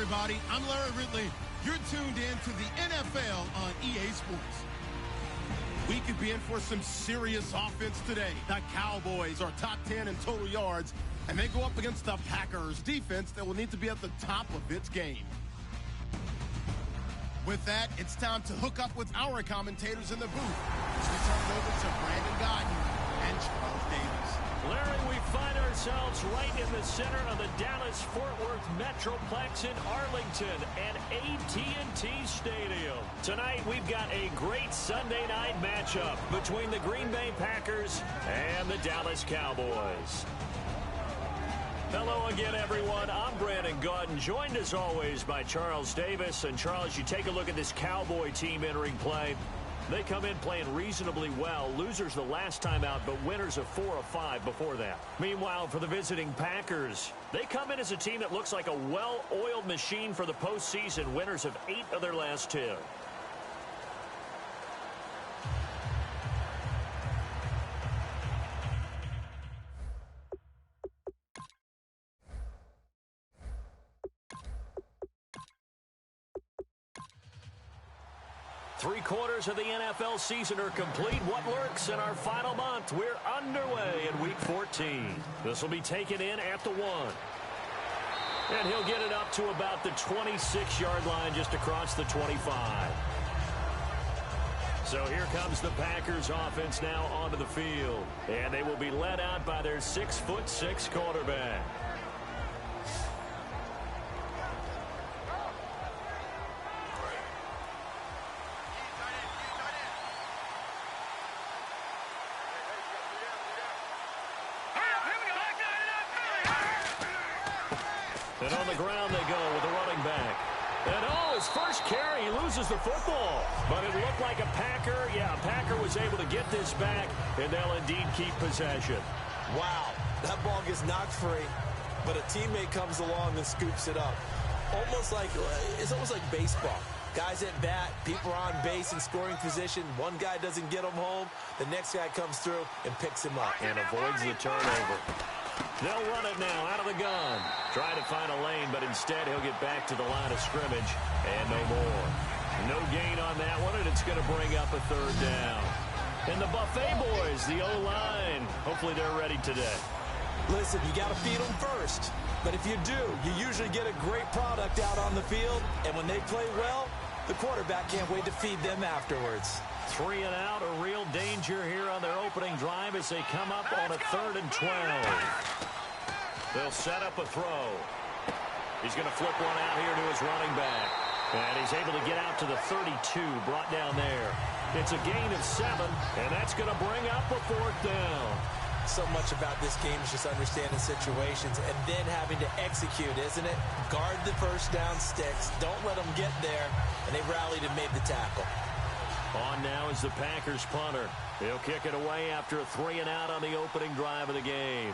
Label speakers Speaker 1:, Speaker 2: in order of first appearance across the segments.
Speaker 1: everybody. I'm Larry Ridley. You're tuned in to the NFL on EA Sports. We could be in for some serious offense today. The Cowboys are top 10 in total yards, and they go up against the Packers defense that will need to be at the top of its game. With that, it's time to hook up with our commentators in the booth. As we turn it over to Brandon Godden and Charles Davis.
Speaker 2: Larry, we find ourselves right in the center of the Dallas-Fort Worth Metroplex in Arlington and AT&T Stadium. Tonight, we've got a great Sunday night matchup between the Green Bay Packers and the Dallas Cowboys. Hello again, everyone. I'm Brandon Godden, joined as always by Charles Davis. And Charles, you take a look at this Cowboy team entering play. They come in playing reasonably well. Losers the last time out, but winners of 4 of 5 before that. Meanwhile, for the visiting Packers, they come in as a team that looks like a well-oiled machine for the postseason. Winners of 8 of their last 10. 3/4 of the NFL season are complete. What lurks in our final month? We're underway in Week 14. This will be taken in at the 1. And he'll get it up to about the 26-yard line, just across the 25. So here comes the Packers offense now onto the field. And they will be led out by their 6'6" quarterback. And on the ground they go with a running back. And his first carry, he loses the football. But it looked like a Packer. Yeah, a Packer was able to get this back, and they'll indeed keep possession.
Speaker 3: Wow, that ball gets knocked free, but a teammate comes along and scoops it up. It's almost like baseball. Guys at bat, people are on base in scoring position. One guy doesn't get him home. The next guy comes through and picks him up.
Speaker 2: And avoids the turnover. They'll run it now out of the gun. Try to find a lane, but instead he'll get back to the line of scrimmage. And no more. No gain on that one, and it's going to bring up a 3rd down. And the Buffet boys, the O-line, hopefully they're ready today.
Speaker 3: Listen, you got to feed them first. But if you do, you usually get a great product out on the field. And when they play well, the quarterback can't wait to feed them afterwards.
Speaker 2: 3 and out, a real danger here on their opening drive as they come up on a 3rd and 12. They'll set up a throw. He's going to flip one out here to his running back. And he's able to get out to the 32, brought down there. It's a gain of 7, and that's going to bring up a 4th down.
Speaker 3: So much about this game is just understanding situations and then having to execute, isn't it? Guard the first down sticks. Don't let them get there. And they rallied and made the tackle.
Speaker 2: On now is the Packers punter. He'll kick it away after a 3 and out on the opening drive of the game.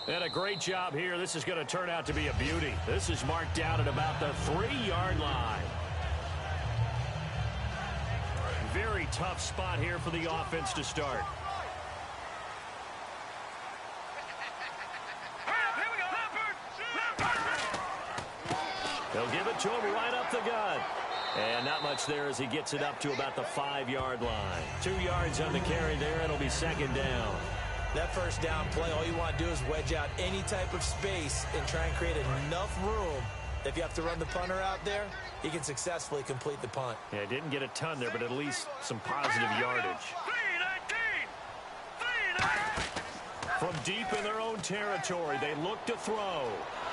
Speaker 2: And a great job here. This is going to turn out to be a beauty. This is marked out at about the 3-yard line. Very tough spot here for the offense to start. They'll give it to him right up the gut. And not much there as he gets it up to about the 5-yard line. 2 yards on the carry there, and it'll be 2nd down.
Speaker 3: That first down play, all you want to do is wedge out any type of space and try and create enough room. If you have to run the punter out there, he can successfully complete the punt.
Speaker 2: Yeah, didn't get a ton there, but at least some positive yardage. From deep in their own territory, they look to throw.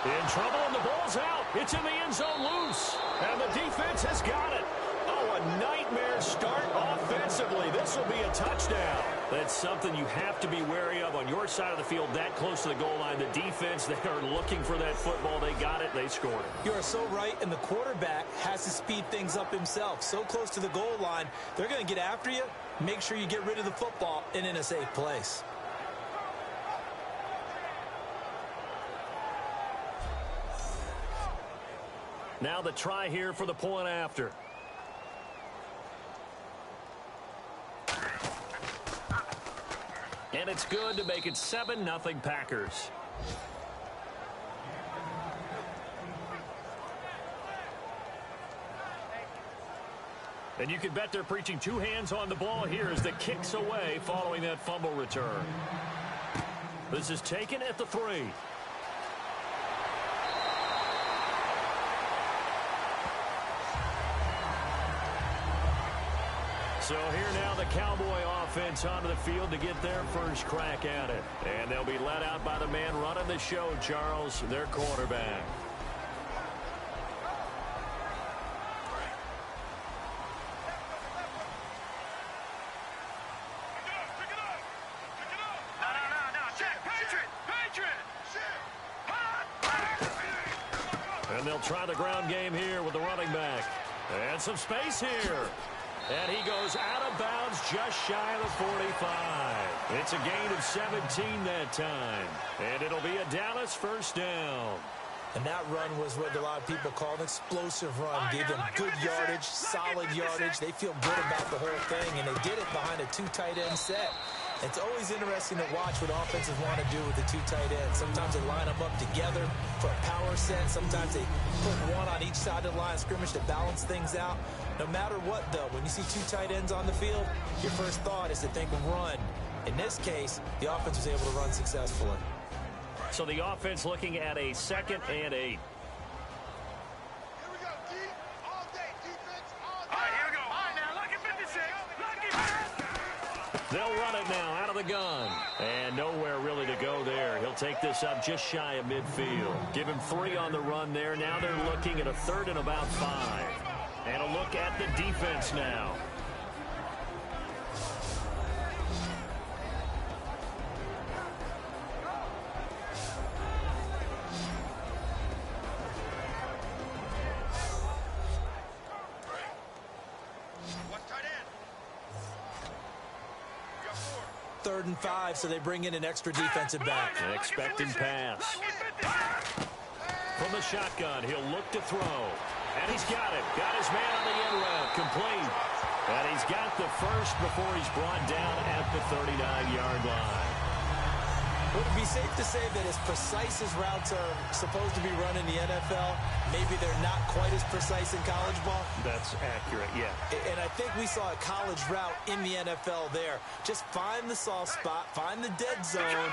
Speaker 2: In trouble, and the ball's out. It's in the end zone loose. And the defense has got it. Oh, a nightmare start offensively. This will be a touchdown. That's something you have to be wary of on your side of the field, that close to the goal line. The defense, they are looking for that football. They got it. They scored it.
Speaker 3: You are so right, and the quarterback has to speed things up himself. So close to the goal line, they're going to get after you. Make sure you get rid of the football and in a safe place.
Speaker 2: Now the try here for the point after. And it's good to make it 7-0 Packers. And you can bet they're preaching two hands on the ball here as the kick's away following that fumble return. This is taken at the 3. So here now the Cowboy offense onto the field to get their first crack at it. And they'll be led out by the man running the show, Charles, their quarterback. And they'll try the ground game here with the running back. And some space here. And he goes out of bounds just shy of the 45. It's a gain of 17 that time. And it'll be a Dallas first down.
Speaker 3: And that run was what a lot of people call an explosive run. Gave them good yardage, solid yardage. They feel good about the whole thing, and they did it behind a 2 tight end set. It's always interesting to watch what offenses want to do with the 2 tight ends. Sometimes they line them up together for a power set. Sometimes they put one on each side of the line of scrimmage to balance things out. No matter what, though, when you see 2 tight ends on the field, your first thought is to think of run. In this case, the offense was able to run successfully.
Speaker 2: So the offense looking at a 2nd and 8.
Speaker 4: Here we go, D. All day defense, all day. All right, here we go. All right, now, lucky 56. Lucky.
Speaker 2: They'll run it now out of the gun. And nowhere really to go there. He'll take this up just shy of midfield. Give him 3 on the run there. Now they're looking at a 3rd and about 5. And a look at the defense now.
Speaker 3: Third and 5, so they bring in an extra defensive back.
Speaker 2: An expected pass. From the shotgun, he'll look to throw. And he's got it. Got his man on the end route. Complete. And he's got the first before he's brought down at the 39-yard line.
Speaker 3: Would it be safe to say that as precise as routes are supposed to be run in the NFL, maybe they're not quite as precise in college ball?
Speaker 2: That's accurate, yeah.
Speaker 3: And I think we saw a college route in the NFL there. Just find the soft spot, find the dead zone,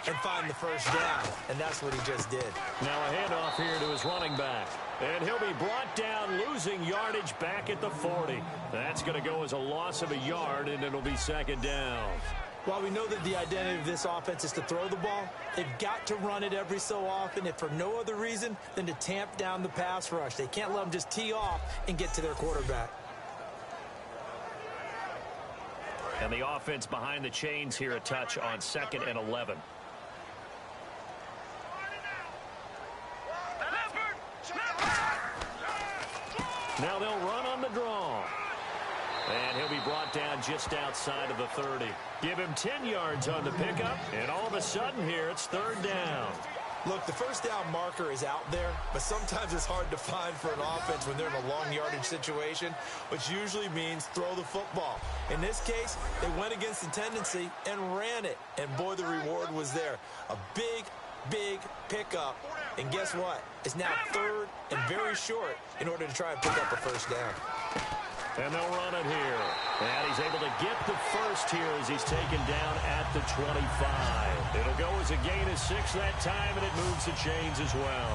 Speaker 3: and find the first down. And that's what he just did.
Speaker 2: Now a handoff here to his running back. And he'll be brought down, losing yardage back at the 40. That's going to go as a loss of a yard, and it'll be 2nd down.
Speaker 3: While we know that the identity of this offense is to throw the ball, they've got to run it every so often, if for no other reason than to tamp down the pass rush. They can't let them just tee off and get to their quarterback.
Speaker 2: And the offense behind the chains here a touch on 2nd and 11. Now they'll run on the draw. And he'll be brought down just outside of the 30. Give him 10 yards on the pickup, and all of a sudden here it's 3rd down.
Speaker 3: Look, the first down marker is out there, but sometimes it's hard to find for an offense when they're in a long yardage situation, which usually means throw the football. In this case, they went against the tendency and ran it, and boy, the reward was there. A big pickup, and guess what? It's now 3rd and very short in order to try and pick up a first down.
Speaker 2: And they'll run it here. And he's able to get the first here as he's taken down at the 25. It'll go as a gain of 6 that time, and it moves the chains as well.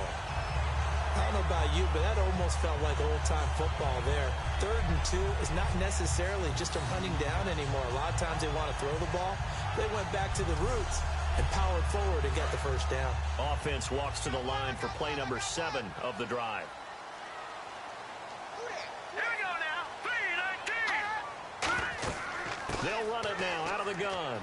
Speaker 3: I don't know about you, but that almost felt like old-time football there. 3rd and 2 is not necessarily just a running down anymore. A lot of times they want to throw the ball. They went back to the roots and powered forward to get the first down.
Speaker 2: Offense walks to the line for play number 7 of the drive. They'll run it now out of the gun.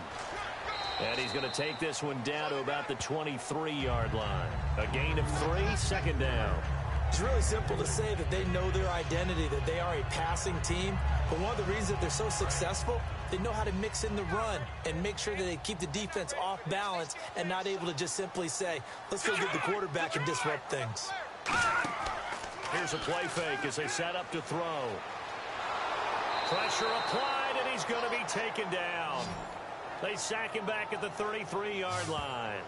Speaker 2: And he's going to take this one down to about the 23-yard line. A gain of 3, 2nd down.
Speaker 3: It's really simple to say that they know their identity, that they are a passing team. But one of the reasons that they're so successful, they know how to mix in the run and make sure that they keep the defense off balance and not able to just simply say, let's go get the quarterback and disrupt things.
Speaker 2: Here's a play fake as they set up to throw. Pressure applied, and he's going to be taken down. They sack him back at the 33-yard line.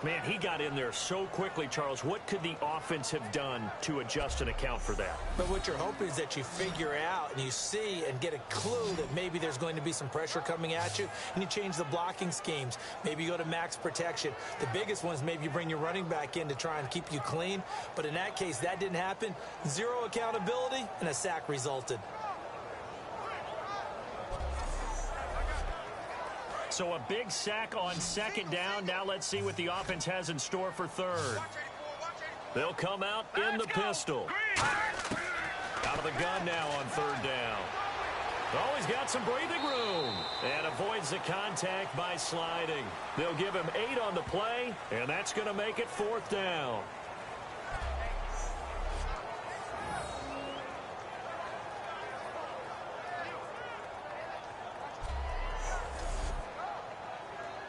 Speaker 2: Man, he got in there so quickly, Charles. What could the offense have done to adjust and account for that?
Speaker 3: But what you're hoping is that you figure out and you see and get a clue that maybe there's going to be some pressure coming at you, and you change the blocking schemes. Maybe you go to max protection. The biggest one is maybe you bring your running back in to try and keep you clean. But in that case, that didn't happen. Zero accountability, and a sack resulted.
Speaker 2: So a big sack on second down. Now let's see what the offense has in store for third. They'll come out in the pistol. Out of the gun now on third down. Oh, he's got some breathing room. And avoids the contact by sliding. They'll give him 8 on the play, and that's going to make it fourth down.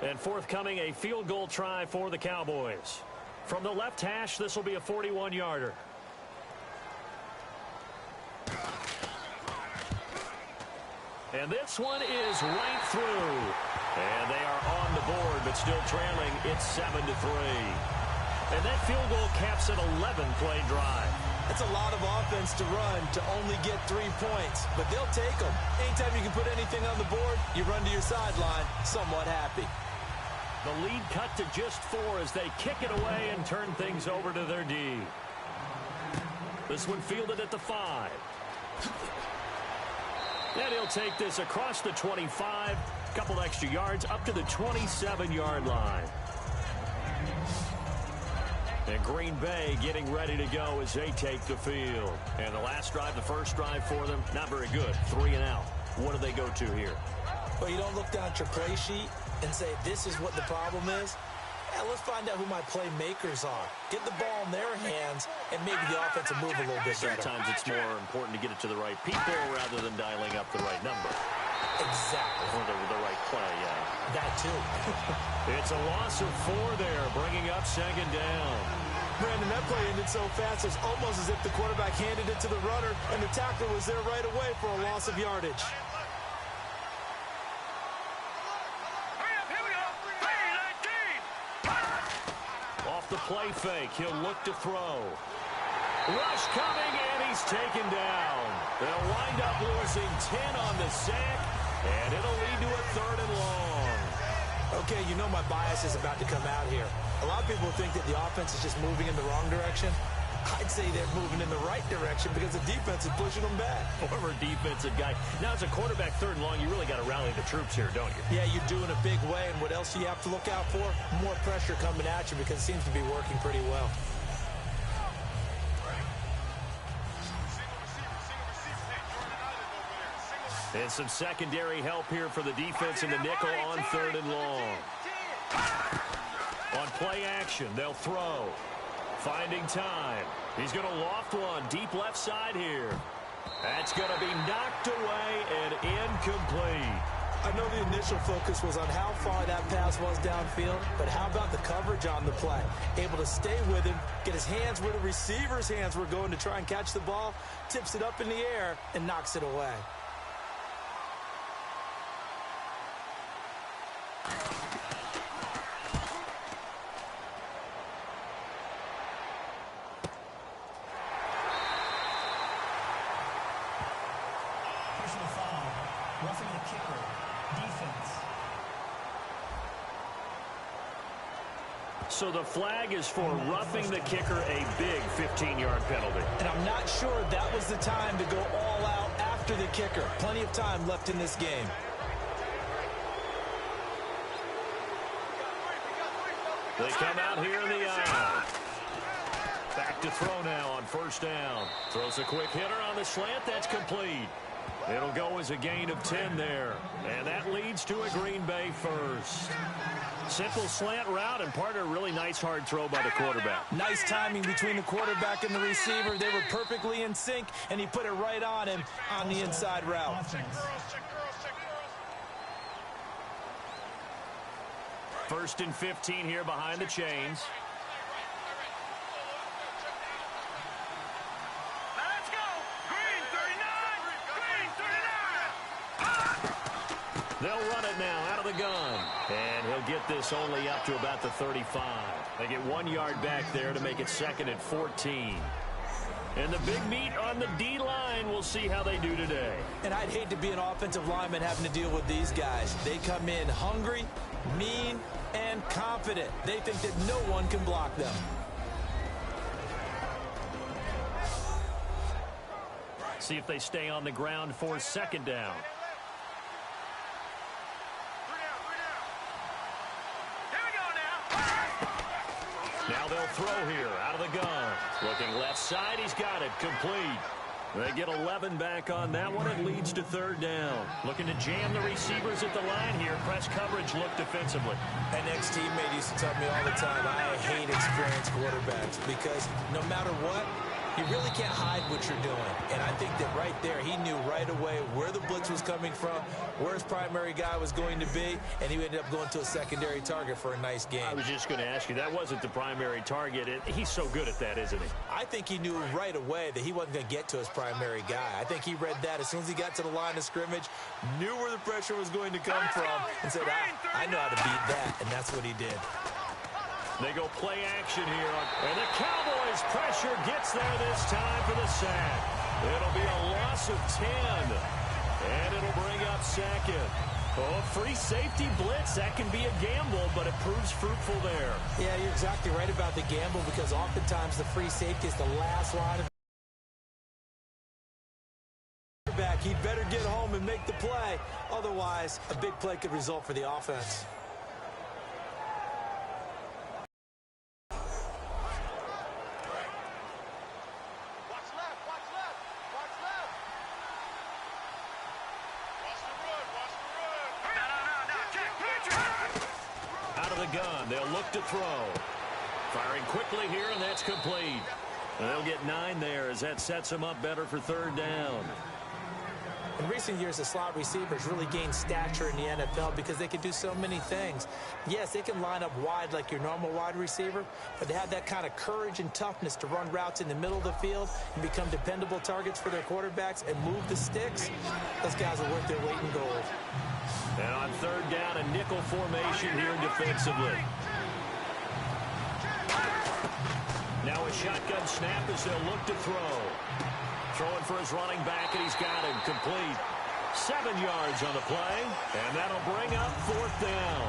Speaker 2: And forthcoming, a field goal try for the Cowboys. From the left hash, this will be a 41-yarder. And this one is right through. And they are on the board, but still trailing. It's 7-3. And that field goal caps an 11-play drive.
Speaker 3: That's a lot of offense to run to only get 3 points, but they'll take them. Anytime you can put anything on the board, you run to your sideline, somewhat happy.
Speaker 2: The lead cut to just 4 as they kick it away and turn things over to their D. This one fielded at the 5. And he'll take this across the 25, a couple extra yards up to the 27-yard line. And Green Bay getting ready to go as they take the field. And the last drive, the first drive for them, not very good. 3 and out. What do they go to here?
Speaker 3: Well, you don't look down at your play sheet and say, this is what the problem is. Yeah, let's find out who my playmakers are. Get the ball in their hands, and maybe the offense will move a little bit better.
Speaker 2: Sometimes it's more important to get it to the right people rather than dialing up the right number.
Speaker 3: Exactly.
Speaker 2: Or the right play, yeah.
Speaker 3: That too.
Speaker 2: It's a loss of 4 there, bringing up second down.
Speaker 3: Brandon, that play ended so fast, it's almost as if the quarterback handed it to the runner, and the tackler was there right away for a loss of yardage.
Speaker 2: The play fake. He'll look to throw. Rush coming, and he's taken down. They'll wind up losing 10 on the sack, and it'll lead to a 3rd and long.
Speaker 3: Okay, you know my bias is about to come out here. A lot of people think that the offense is just moving in the wrong direction. I'd say they're moving in the right direction because the defense is pushing them back.
Speaker 2: Former defensive guy. Now, as a quarterback 3rd and long, you really got to rally the troops here, don't you?
Speaker 3: Yeah, you do in a big way. And what else do you have to look out for? More pressure coming at you because it seems to be working pretty well.
Speaker 2: And some secondary help here for the defense in the nickel on 3rd and long. On play action, they'll throw. Finding time. He's going to loft one deep left side here. That's going to be knocked away and incomplete.
Speaker 3: I know the initial focus was on how far that pass was downfield, but how about the coverage on the play? Able to stay with him, get his hands where the receiver's hands were going to try and catch the ball, tips it up in the air, and knocks it away.
Speaker 2: So the flag is for roughing the kicker, a big 15-yard penalty.
Speaker 3: And I'm not sure that was the time to go all out after the kicker. Plenty of time left in this game.
Speaker 2: They come out here in the aisle. Back to throw now on 1st down. Throws a quick hitter on the slant. That's complete. It'll go as a gain of 10 there. And that leads to a Green Bay 1st. Simple slant route and part of a really nice hard throw by the quarterback.
Speaker 3: Nice timing between the quarterback and the receiver. They were perfectly in sync, and he put it right on him on the inside route.
Speaker 2: First and 15 here behind the chains.
Speaker 4: Let's go! Green 39! Green 39!
Speaker 2: They'll run it now out of the gun. this only up to about the 35. They get 1 yard back there to make it 2nd and 14. And the big meat on the D-line, we'll see how they do today.
Speaker 3: And I'd hate to be an offensive lineman having to deal with these guys. They come in hungry, mean, and confident. They think that no one can block them.
Speaker 2: See if they stay on the ground for 2nd down. Now they'll throw here out of the gun. Looking left side, he's got it. Complete. They get 11 back on that one. It leads to 3rd down. Looking to jam the receivers at the line here. Press coverage look defensively.
Speaker 3: An ex-teammate used to tell me all the time, I hate experienced quarterbacks because no matter what, you really can't hide what you're doing. And I think that right there, he knew right away where the blitz was coming from, where his primary guy was going to be, and he ended up going to a secondary target for a nice game.
Speaker 2: I was just going to ask you, that wasn't the primary target. He's so good at that, isn't he?
Speaker 3: I think he knew right away that he wasn't going to get to his primary guy. I think he read that as soon as he got to the line of scrimmage, knew where the pressure was going to come from, and said, I know how to beat that, and that's what he did.
Speaker 2: They go play action here. And the Cowboys pressure gets there this time for the sack. It'll be a loss of 10. And it'll bring up 2nd. Oh, free safety blitz. That can be a gamble, but it proves fruitful there.
Speaker 3: Yeah, you're exactly right about the gamble because oftentimes the free safety is the last line of back. He'd better get home and make the play. Otherwise, a big play could result for the offense.
Speaker 2: Gun. They'll look to throw. Firing quickly here, and that's complete. And they'll get 9 there as that sets them up better for 3rd down.
Speaker 3: In recent years, the slot receivers really gained stature in the NFL because they can do so many things. Yes, they can line up wide like your normal wide receiver, but they have that kind of courage and toughness to run routes in the middle of the field and become dependable targets for their quarterbacks and move the sticks. Those guys are worth their weight in gold.
Speaker 2: And on 3rd down, a nickel formation here defensively. Now a shotgun snap as they'll look to throw. Throwing for his running back, and he's got him complete. 7 yards on the play, and that'll bring up 4th down.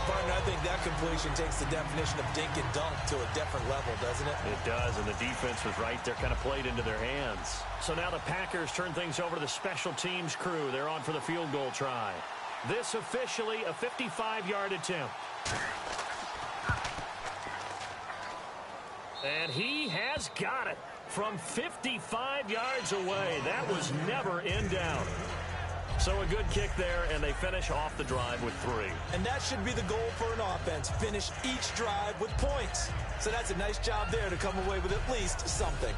Speaker 3: Partner, I think that completion takes the definition of dink and dunk to a different level, doesn't it?
Speaker 2: It does, and the defense was right there, kind of played into their hands. So now the Packers turn things over to the special teams crew. They're on for the field goal try. This officially a 55-yard attempt. And he has got it from 55 yards away. That was never in doubt. So a good kick there, and they finish off the drive with 3.
Speaker 3: And that should be the goal for an offense. Finish each drive with points. So that's a nice job there to come away with at least something.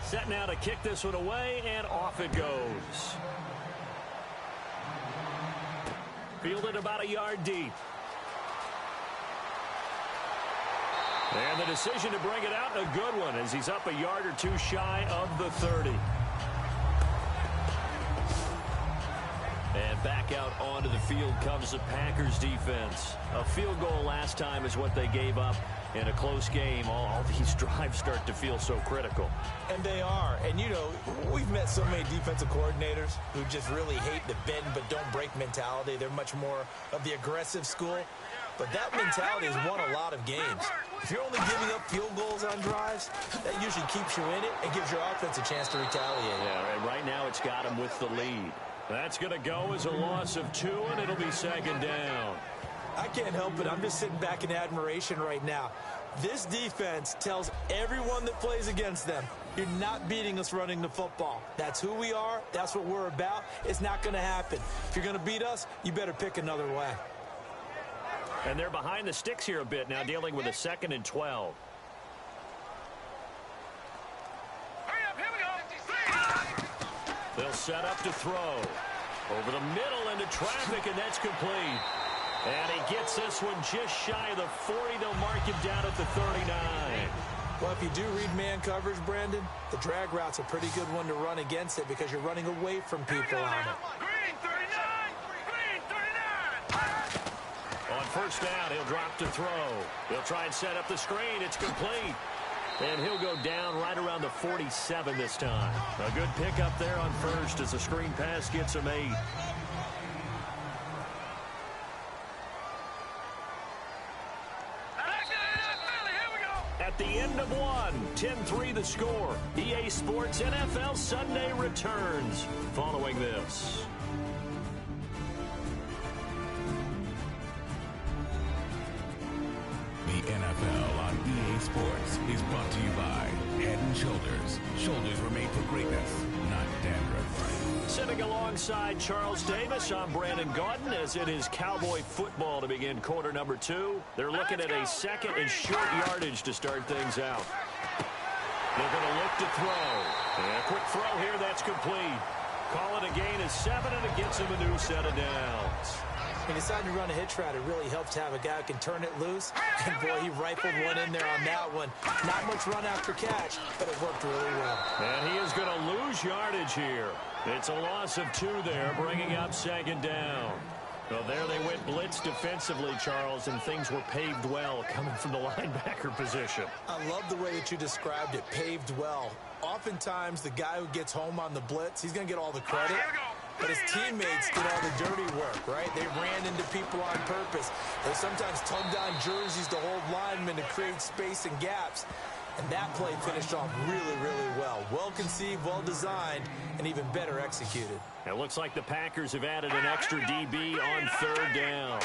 Speaker 2: Set now to kick this one away, and off it goes. Fielded about a yard deep. And the decision to bring it out, a good one, as he's up a yard or 2 shy of the 30. And back out onto the field comes the Packers defense. A field goal last time is what they gave up in a close game. All these drives start to feel so critical.
Speaker 3: And they are. And, you know, we've met so many defensive coordinators who just really hate the bend but don't break mentality. They're much more of the aggressive school. But that mentality has won a lot of games. If you're only giving up field goals on drives, that usually keeps you in it and gives your offense a chance to retaliate.
Speaker 2: Yeah, and right now it's got him with the lead. That's going to go as a loss of 2, and it'll be 2nd down.
Speaker 3: I can't help it. I'm just sitting back in admiration right now. This defense tells everyone that plays against them, you're not beating us running the football. That's who we are. That's what we're about. It's not going to happen. If you're going to beat us, you better pick another way.
Speaker 2: And they're behind the sticks here a bit now, dealing with a 2nd and 12.
Speaker 4: Hurry up, here we go.
Speaker 2: They'll set up to throw. Over the middle into traffic, and that's complete. And he gets this one just shy of the 40. They'll mark him down at the 39.
Speaker 3: Well, if you do read man coverage, Brandon, the drag route's a pretty good one to run against it because you're running away from people on it.
Speaker 4: Green 39! Green 39!
Speaker 2: first down. He'll drop to throw. He'll try and set up the screen. It's complete. And he'll go down right around the 47 this time. A good pickup there on first as the screen pass gets him 8. At the end of one, 10-3 the score. EA Sports NFL Sunday returns following this.
Speaker 5: The NFL on EA Sports is brought to you by Head & Shoulders. Shoulders were made for greatness, not dandruff.
Speaker 2: Sitting alongside Charles Davis, I'm Brandon Gaudin, as it is Cowboy football to begin quarter number 2. They're looking at a second and short yardage to start things out. They're going to look to throw. And a quick throw here, that's complete. Call it a gain of 7, and it gets him a new set of downs.
Speaker 3: He decided to run a hitch route. It really helps to have a guy who can turn it loose. And, boy, he rifled one in there on that one. Not much run after catch, but it worked really well.
Speaker 2: And he is going to lose yardage here. It's a loss of 2 there, bringing up second down. Well, there they went blitz defensively, Charles, and things were paved well coming from the linebacker position.
Speaker 3: I love the way that you described it, paved well. Oftentimes, the guy who gets home on the blitz, he's going to get all the credit. But his teammates did all the dirty work, right? They ran into people on purpose. They sometimes tugged on jerseys to hold linemen to create space and gaps. And that play finished off really, really well. Well-conceived, well-designed, and even better executed.
Speaker 2: It looks like the Packers have added an extra DB on third down.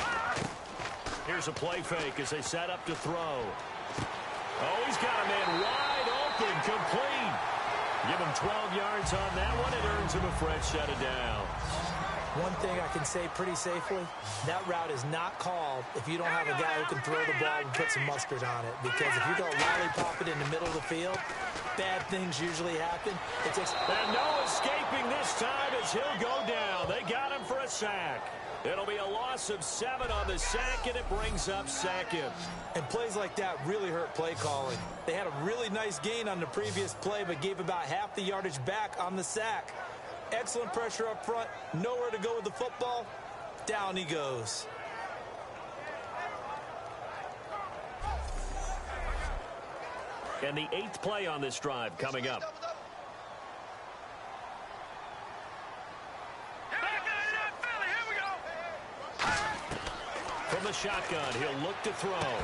Speaker 2: Here's a play fake as they set up to throw. Oh, he's got a man wide open, complete. Give him 12 yards on that one. It earns him a fresh set of downs.
Speaker 3: One thing I can say pretty safely, that route is not called if you don't have a guy who can throw the ball and put some mustard on it. Because if you go lollipop it in the middle of the field, bad things usually happen.
Speaker 2: And no escaping this time as he'll go down. They got him for a sack. It'll be a loss of 7 on the sack, and it brings up second.
Speaker 3: And plays like that really hurt play calling. They had a really nice gain on the previous play, but gave about half the yardage back on the sack. Excellent pressure up front. Nowhere to go with the football. Down he goes.
Speaker 2: And the 8th play on this drive coming up. From the shotgun, he'll look to throw.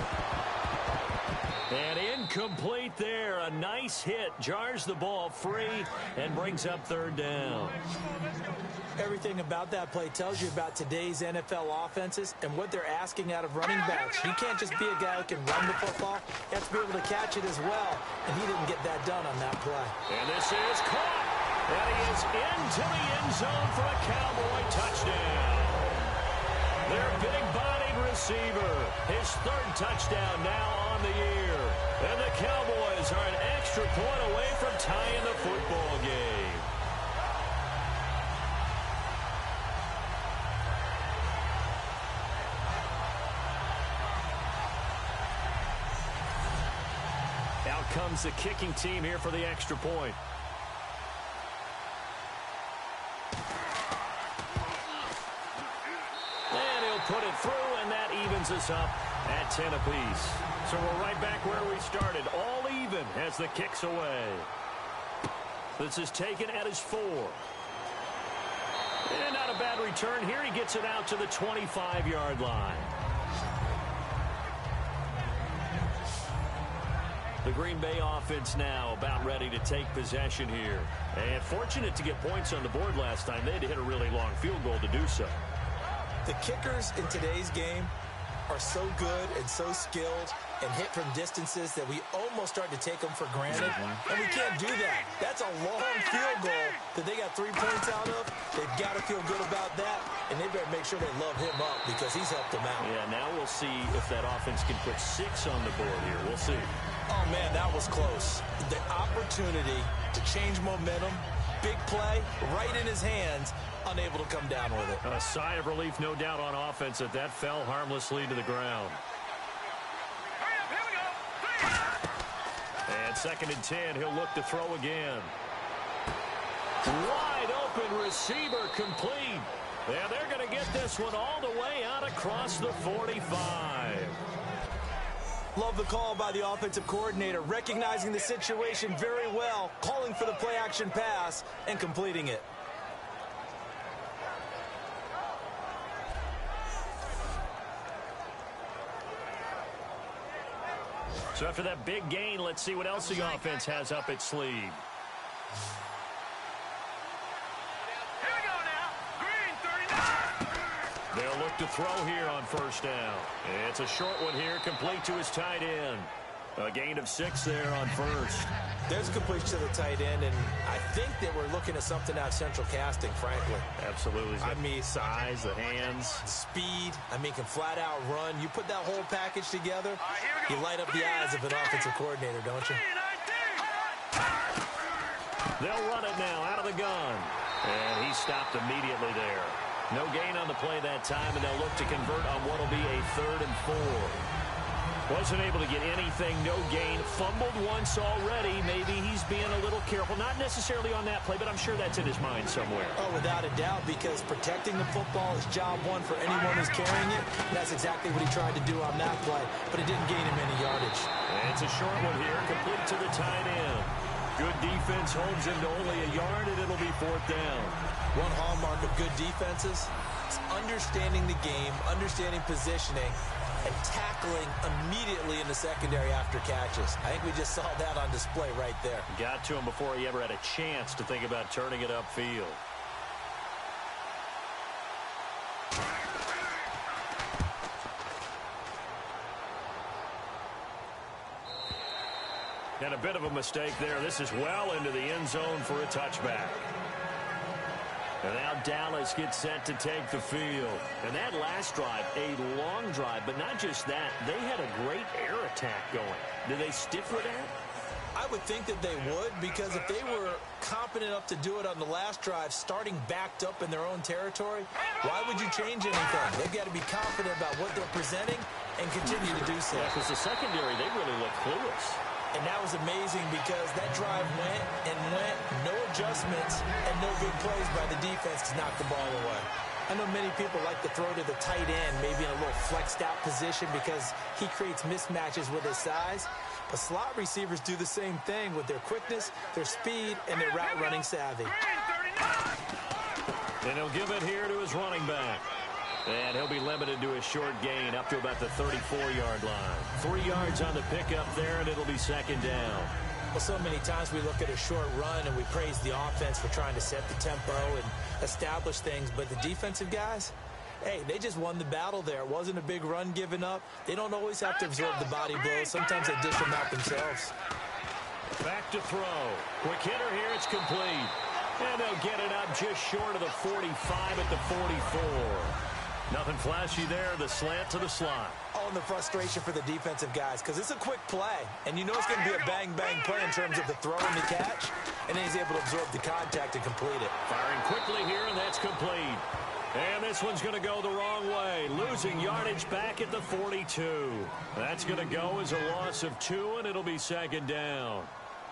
Speaker 2: And incomplete there. A nice hit. Jars the ball free and brings up third down.
Speaker 3: Everything about that play tells you about today's NFL offenses and what they're asking out of running backs. You can't just be a guy who can run the football. You have to be able to catch it as well. And he didn't get that done on that play.
Speaker 2: And this is caught. And he is into the end zone for a Cowboy touchdown. Their big-bodied receiver. His 3rd touchdown now on the year. And the Cowboys are an extra point away from tying the football game. Out comes the kicking team here for the extra point. And he'll put it through, and that evens us up at 10 apiece. So we're right back where we started, all even as the kick's away. This is taken at his 4. And not a bad return here. He gets it out to the 25-yard line. The Green Bay offense now about ready to take possession here. And fortunate to get points on the board last time. They had to hit a really long field goal to do so.
Speaker 3: The kickers in today's game are so good and so skilled and hit from distances that we almost start to take them for granted. And we can't do that. That's a long field goal that they got 3 points out of. They've got to feel good about that, and they better make sure they love him up because he's helped them out.
Speaker 2: Yeah, now we'll see if that offense can put 6 on the board here. We'll see.
Speaker 3: Oh, man, that was close. The opportunity to change momentum, big play, right in his hands, unable to come down with it.
Speaker 2: A sigh of relief, no doubt, on offense that fell harmlessly to the ground. And 2nd and 10, he'll look to throw again. Wide open receiver complete. And they're going to get this one all the way out across the 45.
Speaker 3: Love the call by the offensive coordinator, recognizing the situation very well, calling for the play-action pass, and completing it.
Speaker 2: So after that big gain, let's see what else the offense has up its sleeve.
Speaker 4: Here we go now. Green 39.
Speaker 2: They'll look to throw here on first down. It's a short one here, complete to his tight end. A gain of 6 there on first.
Speaker 3: There's completion to the tight end, and I think that we're looking at something out central casting, frankly.
Speaker 2: Absolutely.
Speaker 3: I mean,
Speaker 2: size, the hands.
Speaker 3: Speed, can flat out run. You put that whole package together, you light up the eyes of an offensive coordinator, don't you?
Speaker 2: They'll run it now out of the gun. And he stopped immediately there. No gain on the play that time, and they'll look to convert on what will be a 3rd and 4. Wasn't able to get anything, no gain. Fumbled once already. Maybe he's being a little careful. Not necessarily on that play, but I'm sure that's in his mind somewhere.
Speaker 3: Oh, without a doubt, because protecting the football is job one for anyone who's carrying it. That's exactly what he tried to do on that play, but it didn't gain him any yardage.
Speaker 2: And it's a short one here, complete to the tight end. Good defense holds him to only a yard, and it'll be 4th down.
Speaker 3: One hallmark of good defenses is understanding the game, understanding positioning, and tackling immediately in the secondary after catches. I think we just saw that on display right there.
Speaker 2: Got to him before he ever had a chance to think about turning it upfield. And a bit of a mistake there. This is well into the end zone for a touchback. And now Dallas gets set to take the field. And that last drive, a long drive, but not just that. They had a great air attack going. Did they stick with that?
Speaker 3: I would think that they would, because if they were competent enough to do it on the last drive, starting backed up in their own territory, why would you change anything? They've got to be confident about what they're presenting and continue to do so.
Speaker 2: Yeah, because the secondary, they really look clueless.
Speaker 3: And that was amazing because that drive went and went, no adjustments, and no big plays by the defense to knock the ball away. I know many people like to throw to the tight end, maybe in a little flexed out position because he creates mismatches with his size. But slot receivers do the same thing with their quickness, their speed, and their route running savvy.
Speaker 2: And he'll give it here to his running back. And he'll be limited to a short gain up to about the 34-yard line. 3 yards on the pickup there, and it'll be 2nd down.
Speaker 3: Well, so many times we look at a short run and we praise the offense for trying to set the tempo and establish things. But the defensive guys, hey, they just won the battle there. It wasn't a big run given up. They don't always have to absorb the body blows. Sometimes they dish them out themselves.
Speaker 2: Back to throw. Quick hitter here. It's complete. And they'll get it up just short of the 45 at the 44. Nothing flashy there. The slant to the slot.
Speaker 3: Oh, and the frustration for the defensive guys, because it's a quick play. And you know it's going to be a bang-bang play in terms of the throw and the catch. And then he's able to absorb the contact and complete it.
Speaker 2: Firing quickly here, and that's complete. And this one's going to go the wrong way. Losing yardage back at the 42. That's going to go as a loss of 2, and it'll be 2nd down.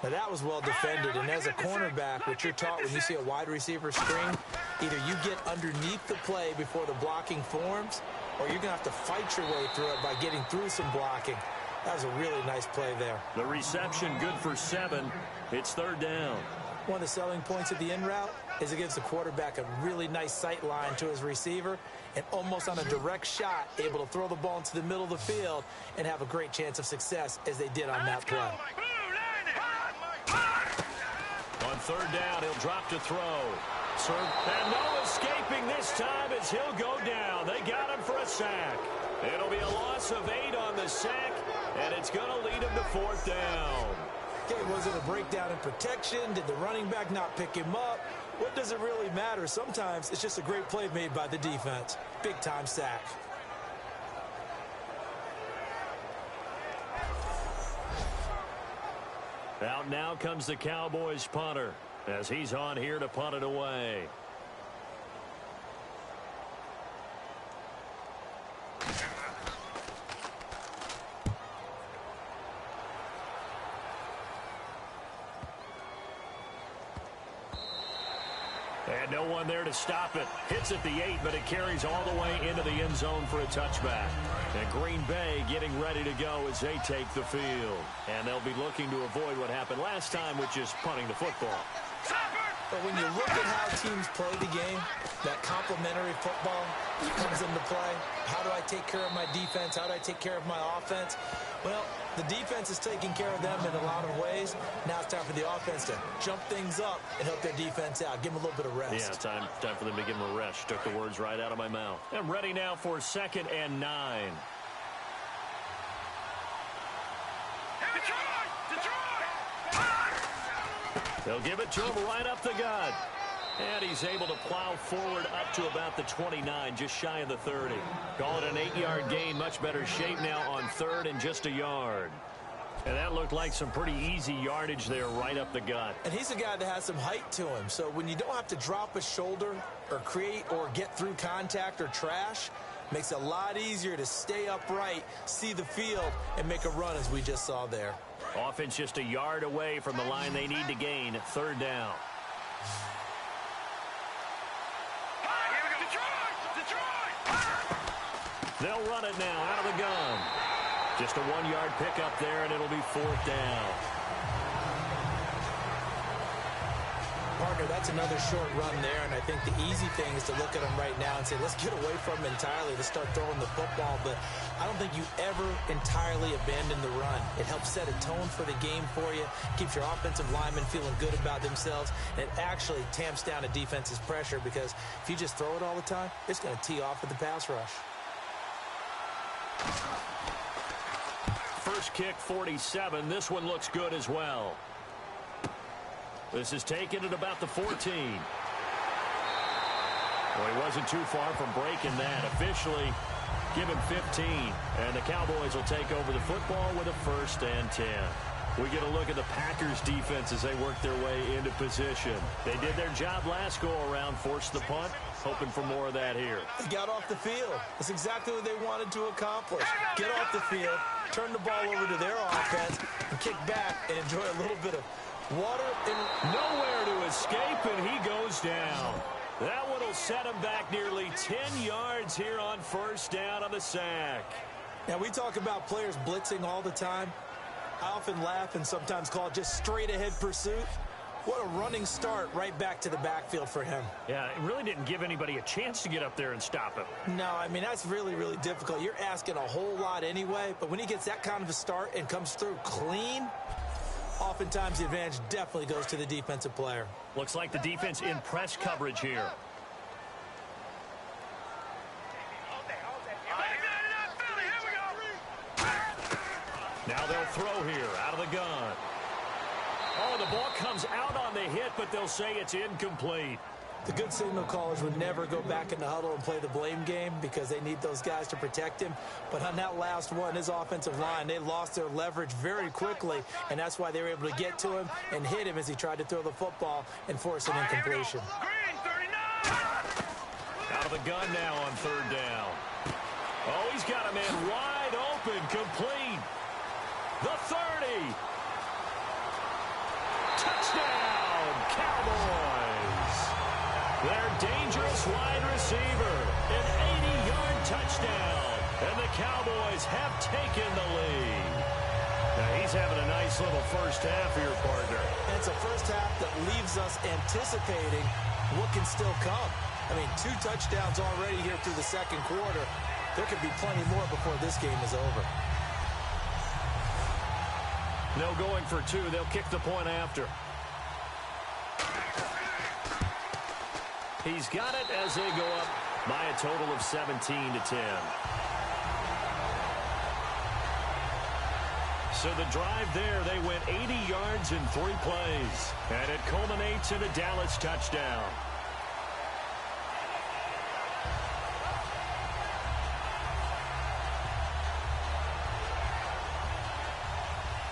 Speaker 3: Now, that was well defended, and as a cornerback, what you're taught when you see a wide receiver screen, either you get underneath the play before the blocking forms, or you're going to have to fight your way through it by getting through some blocking. That was a really nice play there.
Speaker 2: The reception good for 7. It's 3rd down.
Speaker 3: One of the selling points of the in route is it gives the quarterback a really nice sight line to his receiver, and almost on a direct shot, able to throw the ball into the middle of the field and have a great chance of success as they did on that play.
Speaker 2: On 3rd down, he'll drop to throw. And no escaping this time as he'll go down. They got him for a sack. It'll be a loss of 8 on the sack, and it's going to lead him to 4th down.
Speaker 3: Okay, was it a breakdown in protection? Did the running back not pick him up? What does it really matter? Sometimes it's just a great play made by the defense. Big-time sack.
Speaker 2: Out now comes the Cowboys punter as he's on here to punt it away. And no one there to stop it. Hits at the 8, but it carries all the way into the end zone for a touchback. And Green Bay getting ready to go as they take the field. And they'll be looking to avoid what happened last time, which is punting the football.
Speaker 3: But when you look at how teams play the game, that complementary football comes into play. How do I take care of my defense? How do I take care of my offense? Well, the defense is taking care of them in a lot of ways. Now it's time for the offense to jump things up and help their defense out. Give them a little bit of rest.
Speaker 2: Yeah, time for them to give them a rest. Took the words right out of my mouth. I'm ready now for 2nd and 9. They'll give it to him right up the gut. And he's able to plow forward up to about the 29, just shy of the 30. Call it an 8-yard gain. Much better shape now on 3rd and just a yard. And that looked like some pretty easy yardage there right up the gut.
Speaker 3: And he's a guy that has some height to him. So when you don't have to drop a shoulder or create or get through contact or trash, makes it a lot easier to stay upright, see the field, and make a run as we just saw there.
Speaker 2: Offense just a yard away from the line they need to gain. 3rd down. They'll run it now out of the gun. Just a 1-yard pickup there, and it'll be 4th down.
Speaker 3: Partner, that's another short run there, and I think the easy thing is to look at them right now and say, let's get away from them entirely. Let's start throwing the football, but I don't think you ever entirely abandon the run. It helps set a tone for the game for you, keeps your offensive linemen feeling good about themselves, and it actually tamps down a defense's pressure because if you just throw it all the time, it's going to tee off with the pass rush.
Speaker 2: First kick, 47. This one looks good as well. This is taken at about the 14. Well, he wasn't too far from breaking that. Officially, give him 15. And the Cowboys will take over the football with a 1st and 10. We get a look at the Packers defense as they work their way into position. They did their job last go-around, forced the punt, hoping for more of that here.
Speaker 3: They got off the field. That's exactly what they wanted to accomplish. Get off the field, turn the ball over to their offense, and kick back and enjoy a little bit of water. And
Speaker 2: nowhere to escape, and he goes down. That one will set him back nearly 10 yards here on 1st down on the sack.
Speaker 3: Now, we talk about players blitzing all the time. I often laugh and sometimes call it just straight-ahead pursuit. What a running start right back to the backfield for him.
Speaker 2: Yeah, it really didn't give anybody a chance to get up there and stop him.
Speaker 3: No, I mean, that's really, really difficult. You're asking a whole lot anyway, but when he gets that kind of a start and comes through clean, oftentimes the advantage definitely goes to the defensive player.
Speaker 2: Looks like the defense in press coverage here. Now they'll throw here out of the gun. Oh, the ball comes out on the hit, but they'll say it's incomplete.
Speaker 3: The good signal callers would never go back in the huddle and play the blame game because they need those guys to protect him. But on that last one, his offensive line, they lost their leverage very quickly, and that's why they were able to get to him and hit him as he tried to throw the football and force an incompletion.
Speaker 2: Out of the gun now on 3rd down. Oh, he's got a man wide open, complete. The 30. Touchdown, Cowboys. Their dangerous wide receiver, an 80-yard touchdown, and the Cowboys have taken the lead. Now he's having a nice little first half here, partner.
Speaker 3: And it's a first half that leaves us anticipating what can still come. I mean, 2 touchdowns already here through the 2nd quarter. There could be plenty more before this game is over.
Speaker 2: No going for 2. They'll kick the point after. He's got it as they go up by a total of 17-10. So the drive there, they went 80 yards in 3 plays. And it culminates in a Dallas touchdown.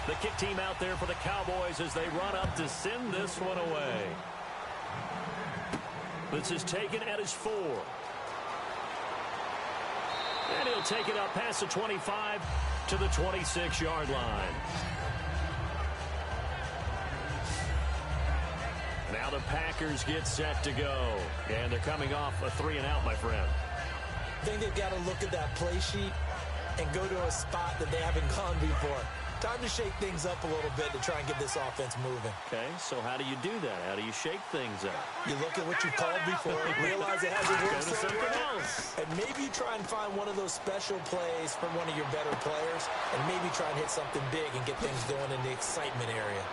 Speaker 2: The kick team out there for the Cowboys as they run up to send this one away. This is taken at his 4. And he'll take it up past the 25 to the 26-yard line. Now the Packers get set to go. And they're coming off a 3-and-out, my friend.
Speaker 3: I think they've got to look at that play sheet and go to a spot that they haven't gone before. Time to shake things up a little bit to try and get this offense moving.
Speaker 2: Okay, so how do you do that? How do you shake things up?
Speaker 3: You look at what you've called before, realize it hasn't worked so
Speaker 2: something
Speaker 3: well,
Speaker 2: else.
Speaker 3: and maybe you try and find one of those special plays from one of your better players, and maybe try and hit something big and get things going in the excitement area.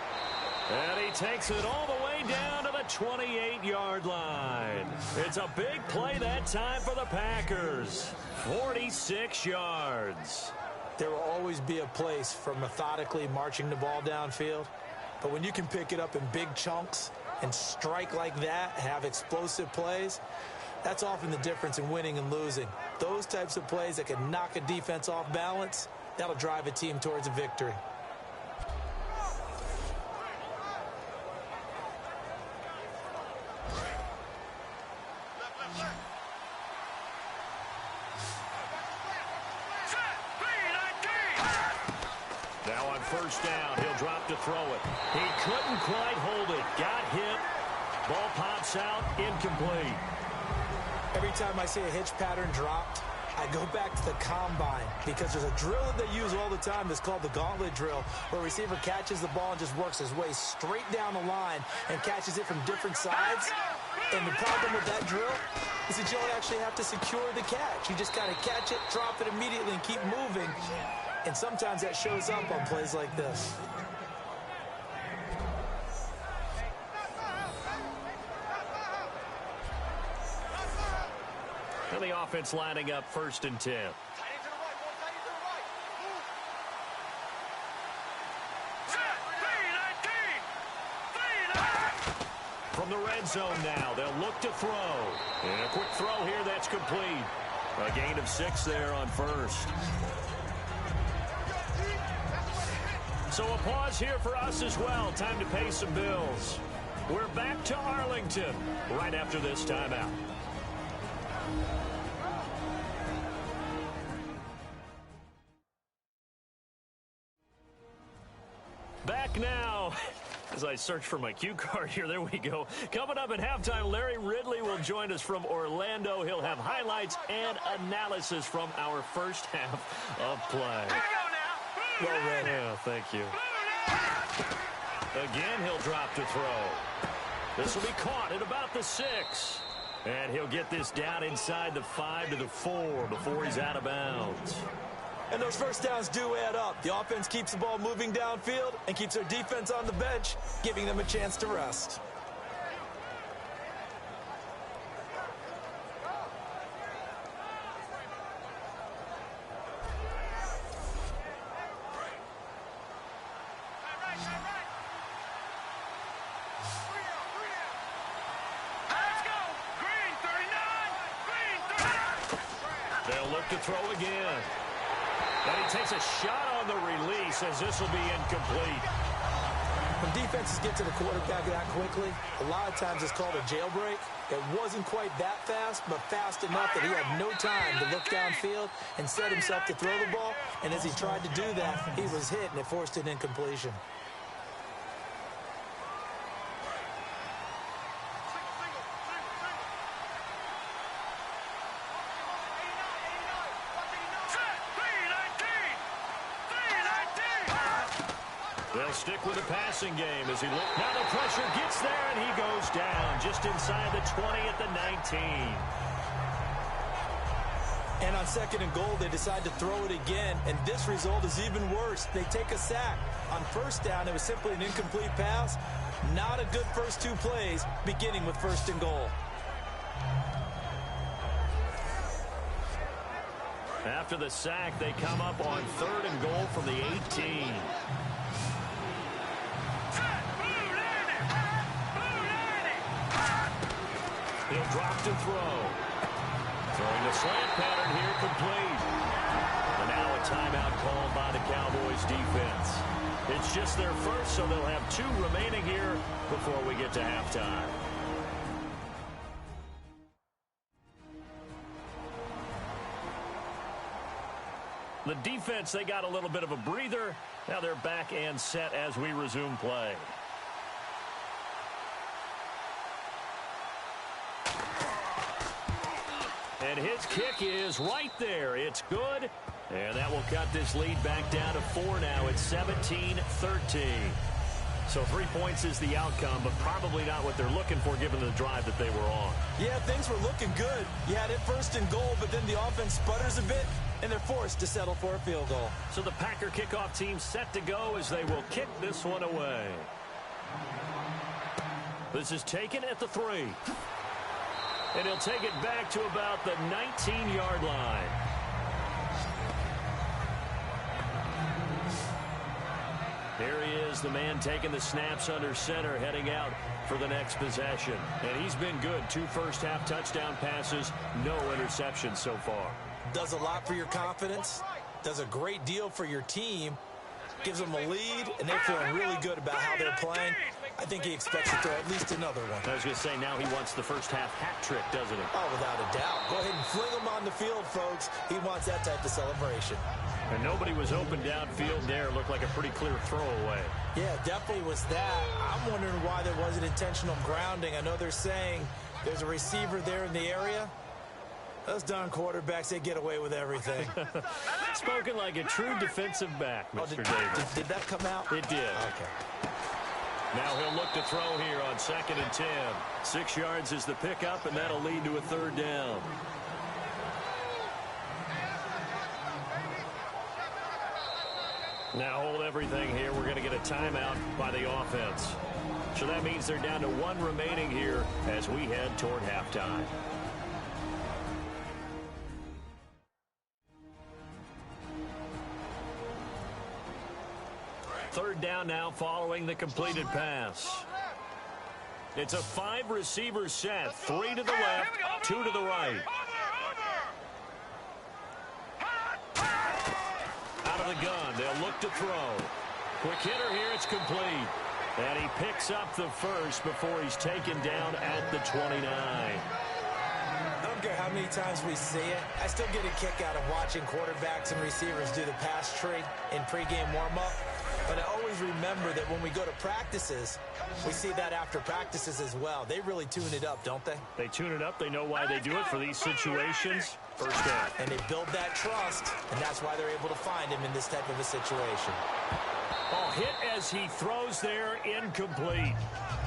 Speaker 2: And he takes it all the way down to the 28-yard line. It's a big play that time for the Packers. 46 yards.
Speaker 3: There will always be a place for methodically marching the ball downfield, but when you can pick it up in big chunks and strike like that, have explosive plays, that's often the difference in winning and losing. Those types of plays that can knock a defense off balance, that'll drive a team towards a victory.
Speaker 2: First down, he'll drop to throw it. He couldn't quite hold it. Got hit. Ball pops out, incomplete.
Speaker 3: Every time I see a hitch pattern dropped, I go back to the combine because there's a drill that they use all the time that's called the Gauntlet Drill, where a receiver catches the ball and just works his way straight down the line and catches it from different sides. And the problem with that drill is that you don't actually have to secure the catch. You just kind of catch it, drop it immediately, and keep moving. And sometimes that shows up on plays like this.
Speaker 2: And the offense lining up 1st and 10. From the red zone now, they'll look to throw. And a quick throw here that's complete. A gain of 6 there on first. So a pause here for us as well. Time to pay some bills. We're back to Arlington right after this timeout. Back now. As I search for my cue card here, there we go. Coming up at halftime, Larry Ridley will join us from Orlando. He'll have highlights and analysis from our first half of play.
Speaker 3: Well read.
Speaker 2: Yeah, thank you. Again, he'll drop to throw. This will be caught at about the 6. And he'll get this down inside the 5 to the 4 before he's out of bounds.
Speaker 3: And those first downs do add up. The offense keeps the ball moving downfield and keeps their defense on the bench, giving them a chance to rest.
Speaker 2: They'll look to throw again. And he takes a shot on the release as this will be incomplete.
Speaker 3: When defenses get to the quarterback that quickly, a lot of times it's called a jailbreak. It wasn't quite that fast, but fast enough that he had no time to look downfield and set himself to throw the ball. And as he tried to do that, he was hit, and it forced an incompletion.
Speaker 2: They'll stick with the passing game as he looks. Now the pressure gets there, and he goes down just inside the 20 at the 19.
Speaker 3: And on 2nd and goal, they decide to throw it again, and this result is even worse. They take a sack. On 1st down, it was simply an incomplete pass. Not a good first 2 plays, beginning with 1st and goal.
Speaker 2: After the sack, they come up on 3rd and goal from the 18. He'll drop to throw. Throwing the slant pattern here complete. And now a timeout called by the Cowboys defense. It's just their first, so they'll have 2 remaining here before we get to halftime. The defense, they got a little bit of a breather. Now they're back and set as we resume play. And his kick is right there. It's good. And that will cut this lead back down to 4 now. It's 17-13. So 3 points is the outcome, but probably not what they're looking for given the drive that they were on.
Speaker 3: Yeah, things were looking good. You had it first and goal, but then the offense sputters a bit, and they're forced to settle for a field goal.
Speaker 2: So the Packer kickoff team set to go as they will kick this one away. This is taken at the 3. And he'll take it back to about the 19-yard line. Here he is, the man taking the snaps under center, heading out for the next possession. And he's been good. 2 first-half touchdown passes, no interceptions so far.
Speaker 3: Does a lot for your confidence, does a great deal for your team, gives them a lead, and they're feeling really good about how they're playing. I think he expects to throw at least another one.
Speaker 2: I was going to say, now he wants the first-half hat trick, doesn't he?
Speaker 3: Oh, without a doubt. Go ahead and fling him on the field, folks. He wants that type of celebration.
Speaker 2: And nobody was open downfield there. Looked like a pretty clear throwaway.
Speaker 3: Yeah, definitely was that. I'm wondering why there wasn't intentional grounding. I know they're saying there's a receiver there in the area. Those darn quarterbacks, they get away with everything.
Speaker 2: Spoken like a true defensive back, Mr. Davis.
Speaker 3: Did that come out?
Speaker 2: It did.
Speaker 3: Okay.
Speaker 2: Now he'll look to throw here on 2nd and 10. 6 yards is the pickup, and that'll lead to a 3rd down. Now hold everything here. We're going to get a timeout by the offense. So that means they're down to 1 remaining here as we head toward halftime. Third down now following the completed pass. It's a 5-receiver set. 3 to the left, 2 to the right. Out of the gun, they'll look to throw. Quick hitter here, it's complete. And he picks up the first before he's taken down at the 29.
Speaker 3: I don't care how many times we see it. I still get a kick out of watching quarterbacks and receivers do the pass tree in pregame warm-up. But I always remember that when we go to practices, we see that after practices as well. They really tune it up, don't they?
Speaker 2: They tune it up. They know why they do it for these situations. First down.
Speaker 3: And they build that trust, and that's why they're able to find him in this type of a situation.
Speaker 2: Oh, hit as he throws there, incomplete.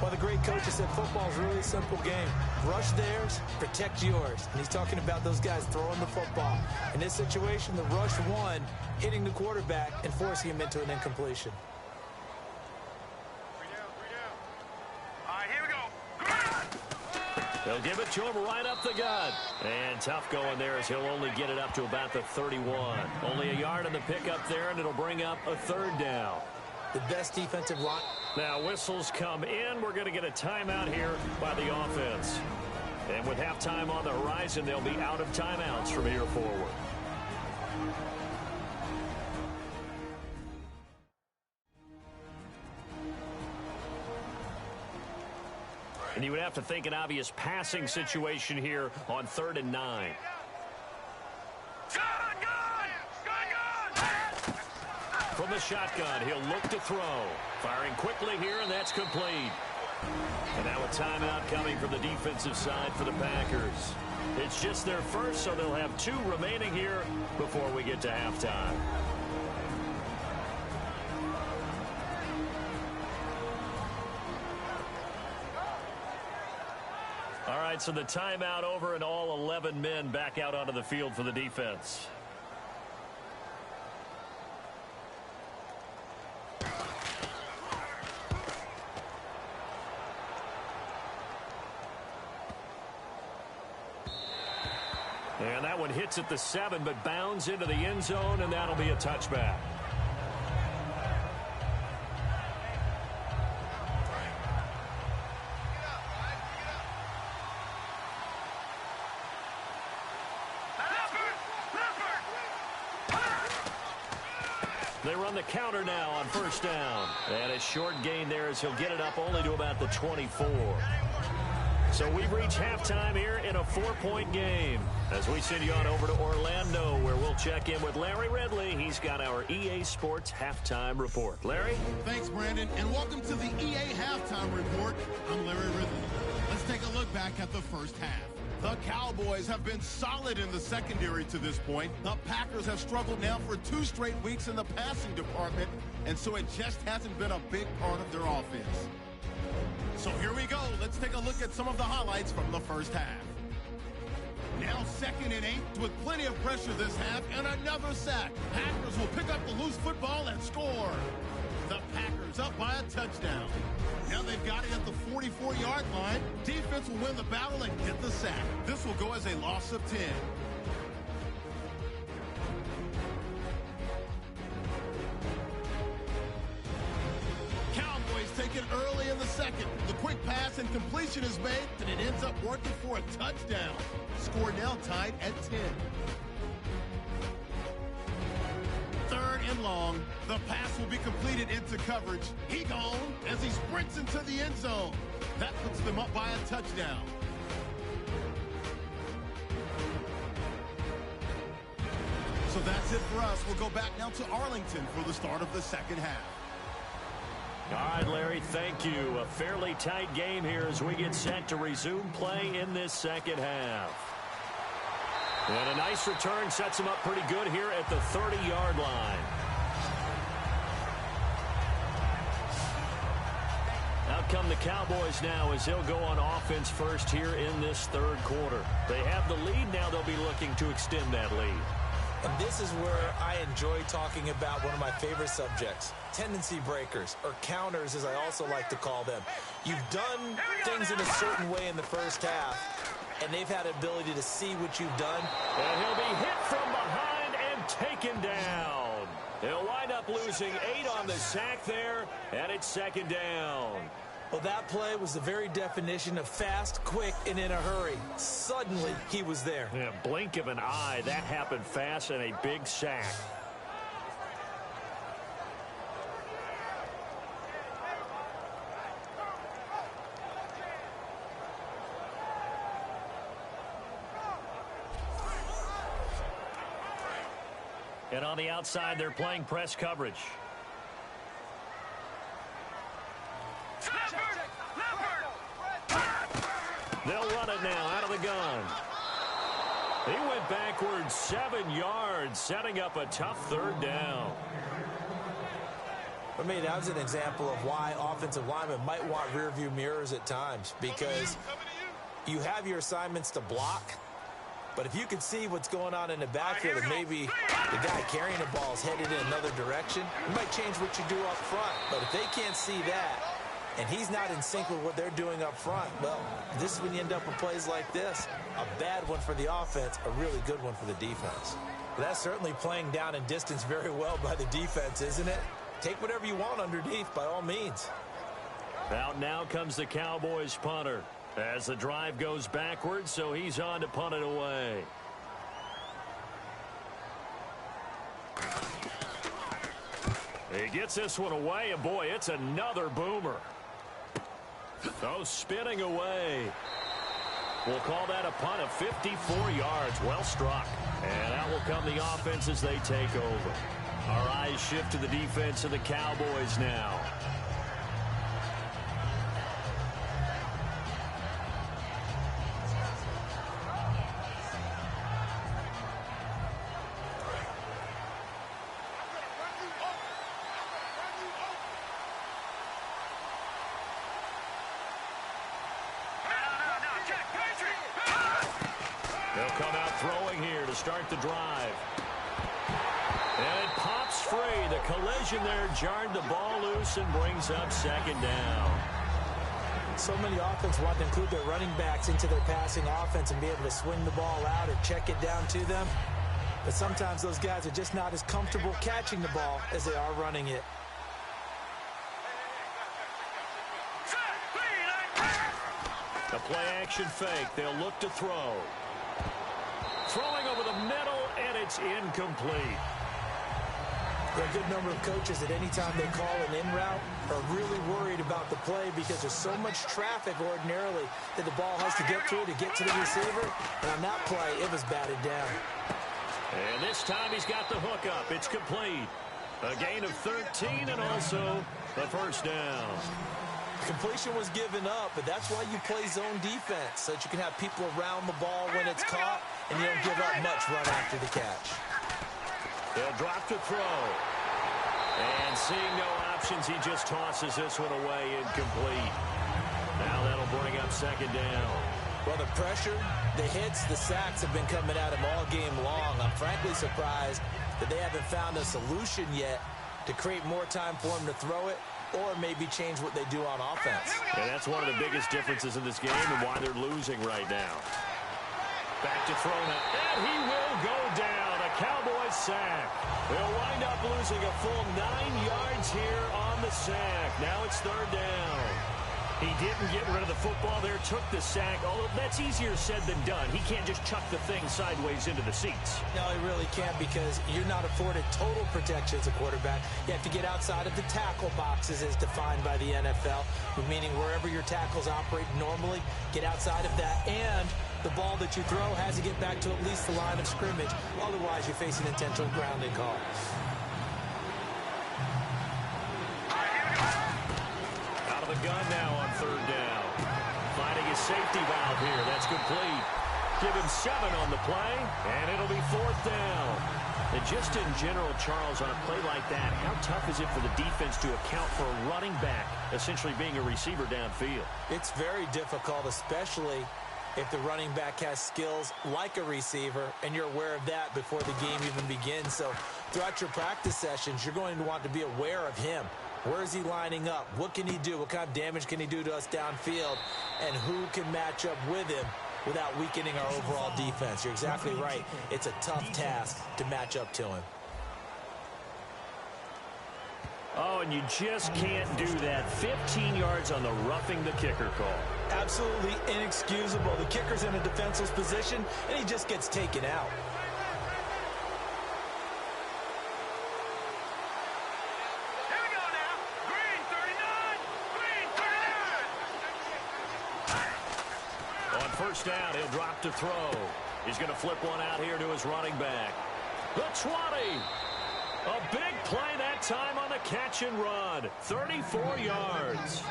Speaker 3: Well, the great coach has said football's a really simple game. Rush theirs, protect yours. And he's talking about those guys throwing the football. In this situation, the rush one, hitting the quarterback and forcing him into an incompletion.
Speaker 4: 3 down. All right, here we go.
Speaker 2: They'll give it to him right up the gut. And tough going there as he'll only get it up to about the 31. Only a yard on the pickup there, and it'll bring up a 3rd down.
Speaker 3: The best defensive line.
Speaker 2: Now whistles come in. We're going to get a timeout here by the offense. And with halftime on the horizon, they'll be out of timeouts from here forward. And you would have to think an obvious passing situation here on 3rd and 9. From the shotgun, he'll look to throw. Firing quickly here, and that's complete. And now a timeout coming from the defensive side for the Packers. It's just their first, so they'll have 2 remaining here before we get to halftime. All right, so the timeout over and all 11 men back out onto the field for the defense. And that one hits at the 7, but bounds into the end zone, and that'll be a touchback. They run the counter now on 1st down. And a short gain there as he'll get it up only to about the 24. So we've reached halftime here in a 4-point game as we send you on over to Orlando, where we'll check in with Larry Ridley. He's got our EA Sports Halftime Report. Larry?
Speaker 1: Thanks, Brandon, and welcome to the EA Halftime Report. I'm Larry Ridley. Let's take a look back at the first half. The Cowboys have been solid in the secondary to this point. The Packers have struggled now for 2 straight weeks in the passing department, and so it just hasn't been a big part of their offense. So here we go. Let's take a look at some of the highlights from the first half. Now 2nd and 8 with plenty of pressure this half and another sack. Packers will pick up the loose football and score. The Packers up by a touchdown. Now they've got it at the 44-yard line. Defense will win the battle and get the sack. This will go as a loss of 10. Cowboys take it early in the second. The quick pass and completion is made, and it ends up working for a touchdown. Score now tied at 10. 3rd and long. The pass will be completed into coverage. He gone as he sprints into the end zone. That puts them up by a touchdown. So that's it for us. We'll go back now to Arlington for the start of the second half.
Speaker 2: All right, Larry, thank you. A fairly tight game here as we get set to resume play in this second half. And a nice return sets him up pretty good here at the 30-yard line. Out come the Cowboys now as they'll go on offense first here in this 3rd quarter. They have the lead now. They'll be looking to extend that lead.
Speaker 3: And this is where I enjoy talking about one of my favorite subjects, tendency breakers, or counters as I also like to call them. You've done things in a certain way in the first half, and they've had the ability to see what you've done.
Speaker 2: And he'll be hit from behind and taken down. He'll wind up losing 8 on the sack there, and it's 2nd down.
Speaker 3: Well, that play was the very definition of fast, quick, and in a hurry. Suddenly, he was there.
Speaker 2: Yeah, blink of an eye. That happened fast and a big sack. And on the outside, they're playing press coverage. They'll run it now out of the gun. He went backwards 7 yards, setting up a tough 3rd down.
Speaker 3: For me, that was an example of why offensive linemen might want rearview mirrors at times, because you have your assignments to block, but if you can see what's going on in the backfield and maybe the guy carrying the ball is headed in another direction, it might change what you do up front. But if they can't see that, and he's not in sync with what they're doing up front, well, this is when you end up with plays like this. A bad one for the offense, a really good one for the defense. But that's certainly playing down in distance very well by the defense, isn't it? Take whatever you want underneath, by all means.
Speaker 2: Out now comes the Cowboys punter as the drive goes backwards, so he's on to punt it away. He gets this one away, and boy, it's another boomer. Oh, spinning away. We'll call that a punt of 54 yards. Well struck. And out will come the offense as they take over. Our eyes shift to the defense of the Cowboys now. They'll come out throwing here to start the drive. And it pops free. The collision there jarred the ball loose and brings up 2nd down.
Speaker 3: So many offenses want to include their running backs into their passing offense and be able to swing the ball out or check it down to them. But sometimes those guys are just not as comfortable catching the ball as they are running it.
Speaker 2: The play-action fake. They'll look to throw. Throwing over the middle, and it's incomplete.
Speaker 3: There are a good number of coaches that anytime they call an in route are really worried about the play because there's so much traffic ordinarily that the ball has to get through to get to the receiver. And on that play, it was batted down.
Speaker 2: And this time he's got the hook up. It's complete. A gain of 13 and also the 1st down.
Speaker 3: Completion was given up, but that's why you play zone defense, so that you can have people around the ball when it's caught, and you don't give up much run after the catch.
Speaker 2: They'll drop to throw. And seeing no options, he just tosses this one away incomplete. Now that'll bring up second down.
Speaker 3: Well, the pressure, the hits, the sacks have been coming at him all game long. I'm frankly surprised that they haven't found a solution yet to create more time for him to throw it, or maybe change what they do on offense.
Speaker 2: And that's one of the biggest differences in this game and why they're losing right now. Back to throw now, and he will go down. A Cowboys sack. They'll wind up losing a full 9 yards here on the sack. Now it's third down. He didn't get rid of the football there, took the sack. Although that's easier said than done. He can't just chuck the thing sideways into the seats.
Speaker 3: No, he really can't, because you're not afforded total protection as a quarterback. You have to get outside of the tackle boxes as defined by the NFL, meaning wherever your tackles operate normally, get outside of that, and the ball that you throw has to get back to at least the line of scrimmage. Otherwise, you face an intentional grounding call.
Speaker 2: Out of the gun now on third down. Finding his safety valve here. That's complete. Give him 7 on the play, and it'll be fourth down. And just in general, Charles, on a play like that, how tough is it for the defense to account for a running back essentially being a receiver downfield?
Speaker 3: It's very difficult, especially if the running back has skills like a receiver, and you're aware of that before the game even begins. So throughout your practice sessions, you're going to want to be aware of him. Where is he lining up? What can he do? What kind of damage can he do to us downfield? And who can match up with him without weakening our overall defense? You're exactly right. It's a tough task to match up to him.
Speaker 2: Oh, and you just can't do that. 15 yards on the roughing the kicker call.
Speaker 3: Absolutely inexcusable. The kicker's in a defenseless position, and he just gets taken out.
Speaker 4: Here we go now. Green 39. Green 39.
Speaker 2: On first down, he'll drop to throw. He's going to flip one out here to his running back. The 20. A big play that time on the catch and run. 34 yards.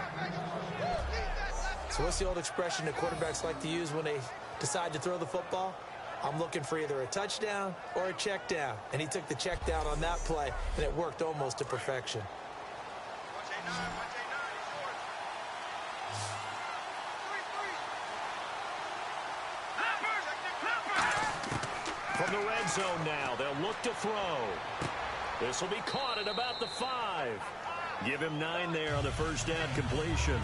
Speaker 3: So what's the old expression that quarterbacks like to use when they decide to throw the football? I'm looking for either a touchdown or a check down. And he took the check down on that play, and it worked almost to perfection.
Speaker 2: From the red zone now, they'll look to throw. This will be caught at about the 5. Give him 9 there on the first down completion.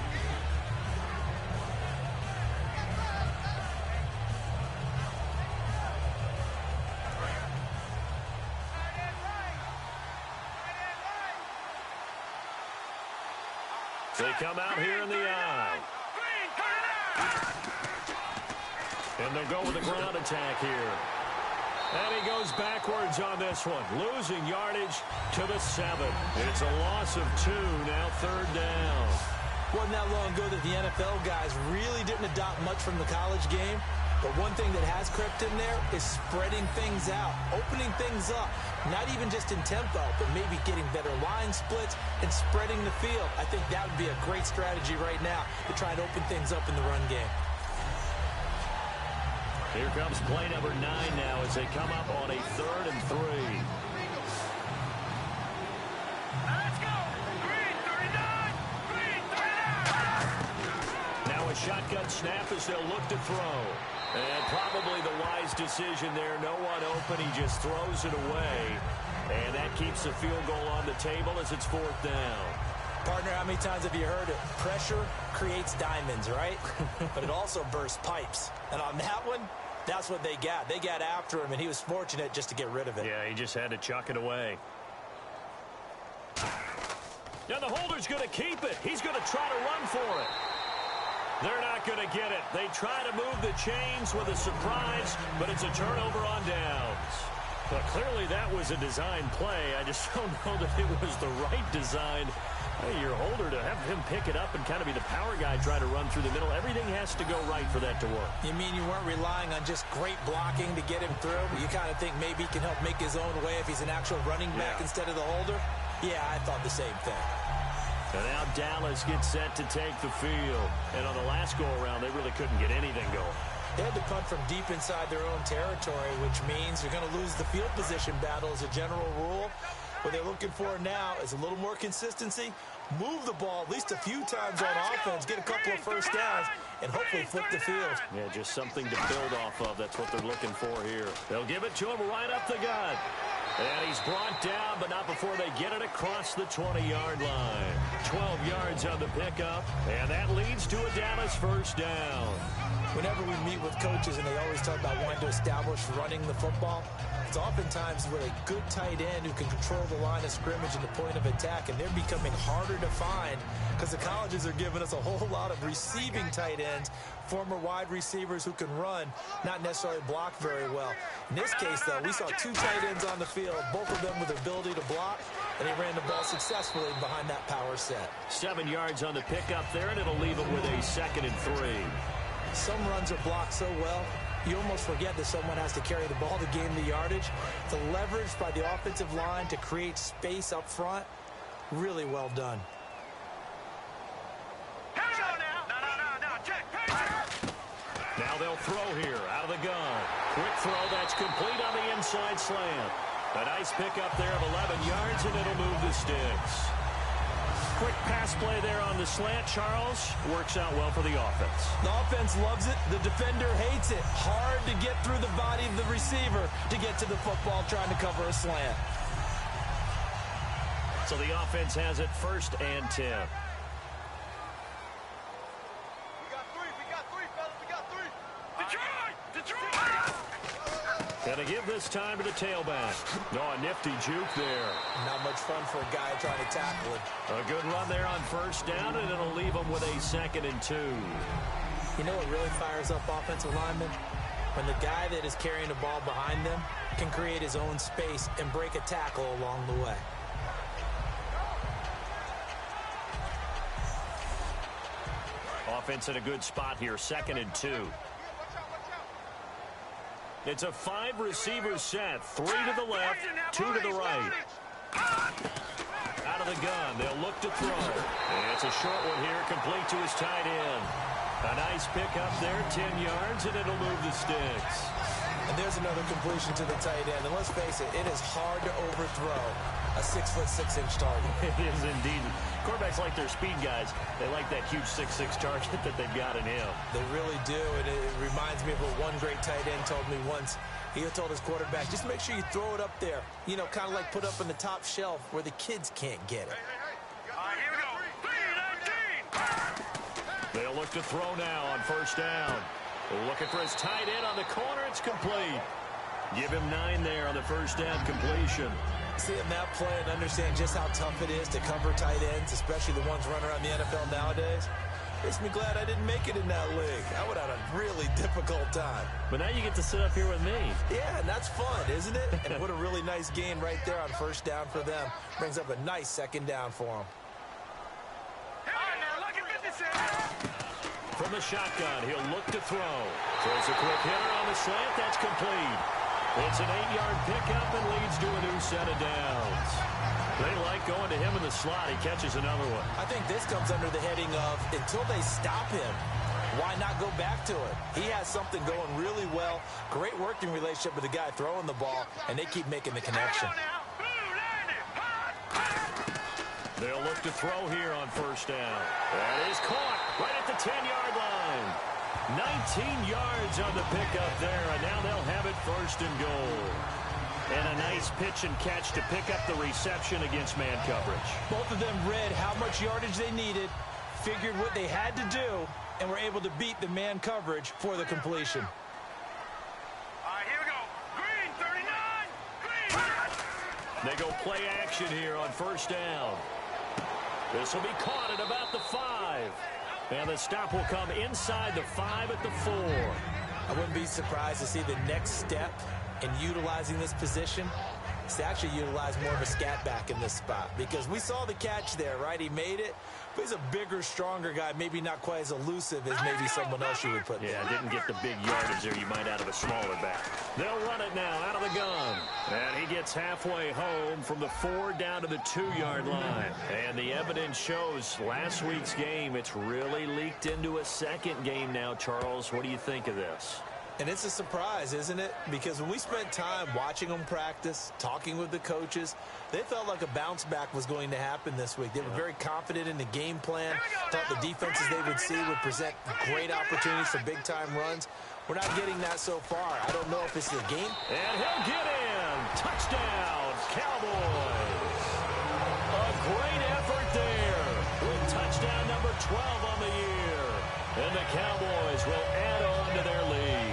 Speaker 2: They come out here in the eye. And they'll go with a ground attack here. And he goes backwards on this one, losing yardage to the 7. It's a loss of 2, now third down.
Speaker 3: Wasn't that long ago that the NFL guys really didn't adopt much from the college game. But one thing that has crept in there is spreading things out, opening things up, not even just in tempo, but maybe getting better line splits and spreading the field. I think that would be a great strategy right now to try and open things up in the run game.
Speaker 2: Here comes play number 9 now as they come up on a 3rd and 3.
Speaker 4: Let's go. Green 39. Green 39.
Speaker 2: Now a shotgun snap as they'll look to throw. And probably the wise decision there. No one open. He just throws it away. And that keeps the field goal on the table as it's 4th down.
Speaker 3: Partner, how many times have you heard it? Pressure creates diamonds, right? But it also bursts pipes. And on that one, that's what they got. They got after him, and he was fortunate just to get rid of it.
Speaker 2: Yeah, he just had to chuck it away. Now the holder's going to keep it. He's going to try to run for it. They're not going to get it. They try to move the chains with a surprise, but it's a turnover on downs. Well, clearly that was a design play. I just don't know that it was the right design. Hey, your holder to have him pick it up and kind of be the power guy trying to run through the middle. Everything has to go right for that to work.
Speaker 3: You mean you weren't relying on just great blocking to get him through? You kind of think maybe he can help make his own way if he's an actual running back instead of the holder? Yeah, I thought the same thing.
Speaker 2: And now Dallas gets set to take the field. And on the last go-around, they really couldn't get anything going.
Speaker 3: They had to punt from deep inside their own territory, which means you're going to lose the field position battle as a general rule. What they're looking for now is a little more consistency, move the ball at least a few times on offense, get a couple of first downs, and hopefully flip the field.
Speaker 2: Yeah, just something to build off of. That's what they're looking for here. They'll give it to him right up the gut. And he's brought down, but not before they get it across the 20-yard line. 12 yards on the pickup, and that leads to a Dallas first down.
Speaker 3: Whenever we meet with coaches and they always talk about wanting to establish running the football, it's oftentimes with a good tight end who can control the line of scrimmage and the point of attack, and they're becoming harder to find because the colleges are giving us a whole lot of receiving tight ends, former wide receivers who can run, not necessarily block very well. In this case, though, we saw two tight ends on the field, both of them with the ability to block, and he ran the ball successfully behind that power set.
Speaker 2: 7 yards on the pickup there, and it'll leave him with a 2nd and 3.
Speaker 3: Some runs are blocked so well, you almost forget that someone has to carry the ball to gain the yardage. The leverage by the offensive line to create space up front, really well done.
Speaker 2: Now they'll throw here out of the gun. Quick throw that's complete on the inside slant. A nice pickup there of 11 yards, and it'll move the sticks. Quick pass play there on the slant, Charles. Works out well for the offense.
Speaker 3: The offense loves it. The defender hates it. Hard to get through the body of the receiver to get to the football trying to cover a slant.
Speaker 2: So the offense has it 1st and 10. Gonna give this time to the tailback. No, a nifty juke there.
Speaker 3: Not much fun for a guy trying to tackle it.
Speaker 2: A good run there on 1st down, and it'll leave him with a 2nd and 2.
Speaker 3: You know what really fires up offensive linemen? When the guy that is carrying the ball behind them can create his own space and break a tackle along the way.
Speaker 2: Offense in a good spot here, 2nd and 2. It's a 5-receiver set. 3 to the left, 2 to the right. Out of the gun, they'll look to throw. And it's a short one here, complete to his tight end. A nice pickup there, 10 yards, and it'll move the sticks.
Speaker 3: And there's another completion to the tight end. And let's face it, it is hard to overthrow a 6'6" target.
Speaker 2: It is indeed. Quarterbacks like their speed guys. They like that huge 6'6" target that they've got in him.
Speaker 3: They really do, and it reminds me of what one great tight end told me once. He told his quarterback, just make sure you throw it up there. You know, kind of like put up in the top shelf where the kids can't get it.
Speaker 4: All right, here we go. 3-19.
Speaker 2: They'll look to throw now on 1st down. Looking for his tight end on the corner. It's complete. Give him 9 there on the 1st down completion.
Speaker 3: Seeing that play and understand just how tough it is to cover tight ends, especially the ones running around the NFL nowadays, makes me glad I didn't make it in that league. I would have had a really difficult time.
Speaker 2: But now you get to sit up here with me.
Speaker 3: Yeah, and that's fun, isn't it? And what a really nice gain right there on 1st down for them. Brings up a nice 2nd down for them.
Speaker 4: All right, now, look at 56.
Speaker 2: From the shotgun, he'll look to throw. Throws a quick hitter on the slant. That's complete. It's an 8-yard pickup and leads to a new set of downs. They like going to him in the slot. He catches another one.
Speaker 3: I think this comes under the heading of, until they stop him, why not go back to it? He has something going really well. Great working relationship with the guy throwing the ball, and they keep making the connection.
Speaker 2: They'll look to throw here on 1st down. That is caught right at the 10-yard line. 19 yards on the pickup there, and now they'll have it 1st and goal. And a nice pitch and catch to pick up the reception against man coverage.
Speaker 3: Both of them read how much yardage they needed, figured what they had to do, and were able to beat the man coverage for the completion.
Speaker 4: All right, here we go. Green, 39. Green.
Speaker 2: They go play action here on 1st down. This will be caught at about the 5. And the stop will come inside the 5 at the 4.
Speaker 3: I wouldn't be surprised to see the next step in utilizing this position is to actually utilize more of a scat back in this spot, because we saw the catch there, right? He made it, but he's a bigger, stronger guy, maybe not quite as elusive as maybe someone else you would put there.
Speaker 2: Yeah, didn't get the big yardage there you might out of a smaller back. They'll run it now out of the gun. And he gets halfway home from the 4 down to the 2-yard line. And the evidence shows last week's game, it's really leaked into a second game now, Charles. What do you think of this?
Speaker 3: And it's a surprise, isn't it? Because when we spent time watching them practice, talking with the coaches, they felt like a bounce back was going to happen this week. They were very confident in the game plan, thought the defenses they would see would present great opportunities for big-time runs. We're not getting that so far. I don't know if it's the game.
Speaker 2: And he'll get in. Touchdown, Cowboys. A great effort there with touchdown number 12 on the year. And the Cowboys will add on to their lead.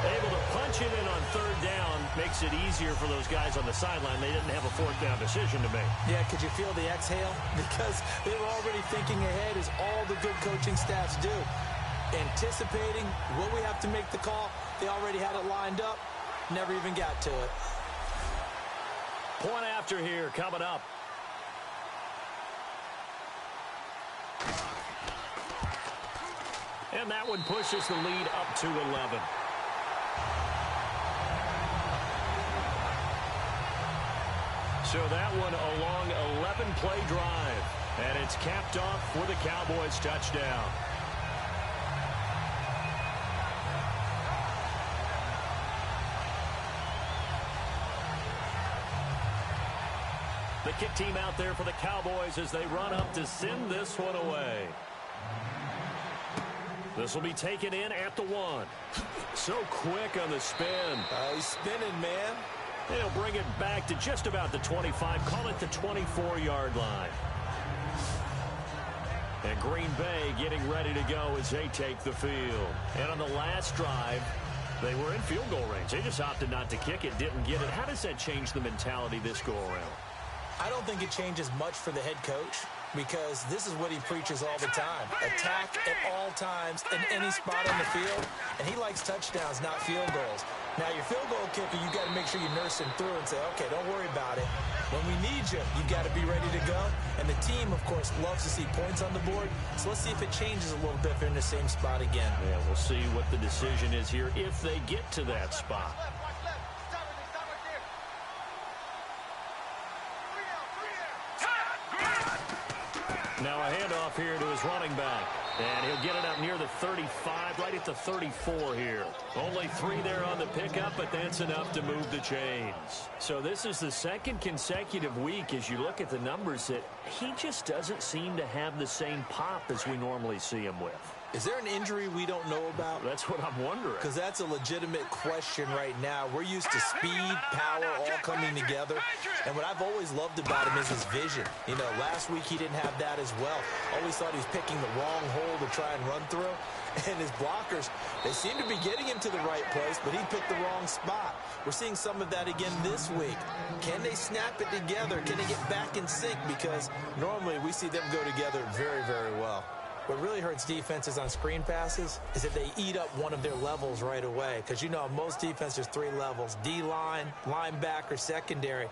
Speaker 2: Able to punch it in on 3rd down makes it easier for those guys on the sideline. They didn't have a 4th down decision to make.
Speaker 3: Yeah, could you feel the exhale? Because they were already thinking ahead, as all the good coaching staffs do. Anticipating what we have to make the call. They already had it lined up. Never even got to it.
Speaker 2: Point after here coming up. And that one pushes the lead up to 11. So that one a long 11-play drive. And it's capped off with a Cowboys touchdown. The kick team out there for the Cowboys as they run up to send this one away. This will be taken in at the 1. So quick on the spin.
Speaker 3: He's spinning, man.
Speaker 2: They'll bring it back to just about the 25. Call it the 24-yard line. And Green Bay getting ready to go as they take the field. And on the last drive, they were in field goal range. They just opted not to kick it, didn't get it. How does that change the mentality this go-around?
Speaker 3: I don't think it changes much for the head coach, because this is what he preaches all the time. Attack at all times in any spot on the field, and he likes touchdowns, not field goals. Now, your field goal kicker, you got to make sure you nurse him through and say, okay, don't worry about it. When we need you, you got to be ready to go. And the team, of course, loves to see points on the board. So let's see if it changes a little bit if they're in the same spot again.
Speaker 2: Yeah, we'll see what the decision is here if they get to that spot. Now a handoff here to his running back. And he'll get it up near the 35, right at the 34 here. Only 3 there on the pickup, but that's enough to move the chains. So this is the second consecutive week, as you look at the numbers, that he just doesn't seem to have the same pop as we normally see him with.
Speaker 3: Is there an injury we don't know about?
Speaker 2: That's what I'm wondering.
Speaker 3: Because that's a legitimate question right now. We're used to speed, power, all coming together. And what I've always loved about him is his vision. You know, last week he didn't have that as well. Always thought he was picking the wrong hole to try and run through. And his blockers, they seem to be getting him to the right place, but he picked the wrong spot. We're seeing some of that again this week. Can they snap it together? Can they get back in sync? Because normally we see them go together very, very well. What really hurts defenses on screen passes is that they eat up one of their levels right away. Because, you know, in most defense, there's 3 levels: D-line, linebacker, secondary.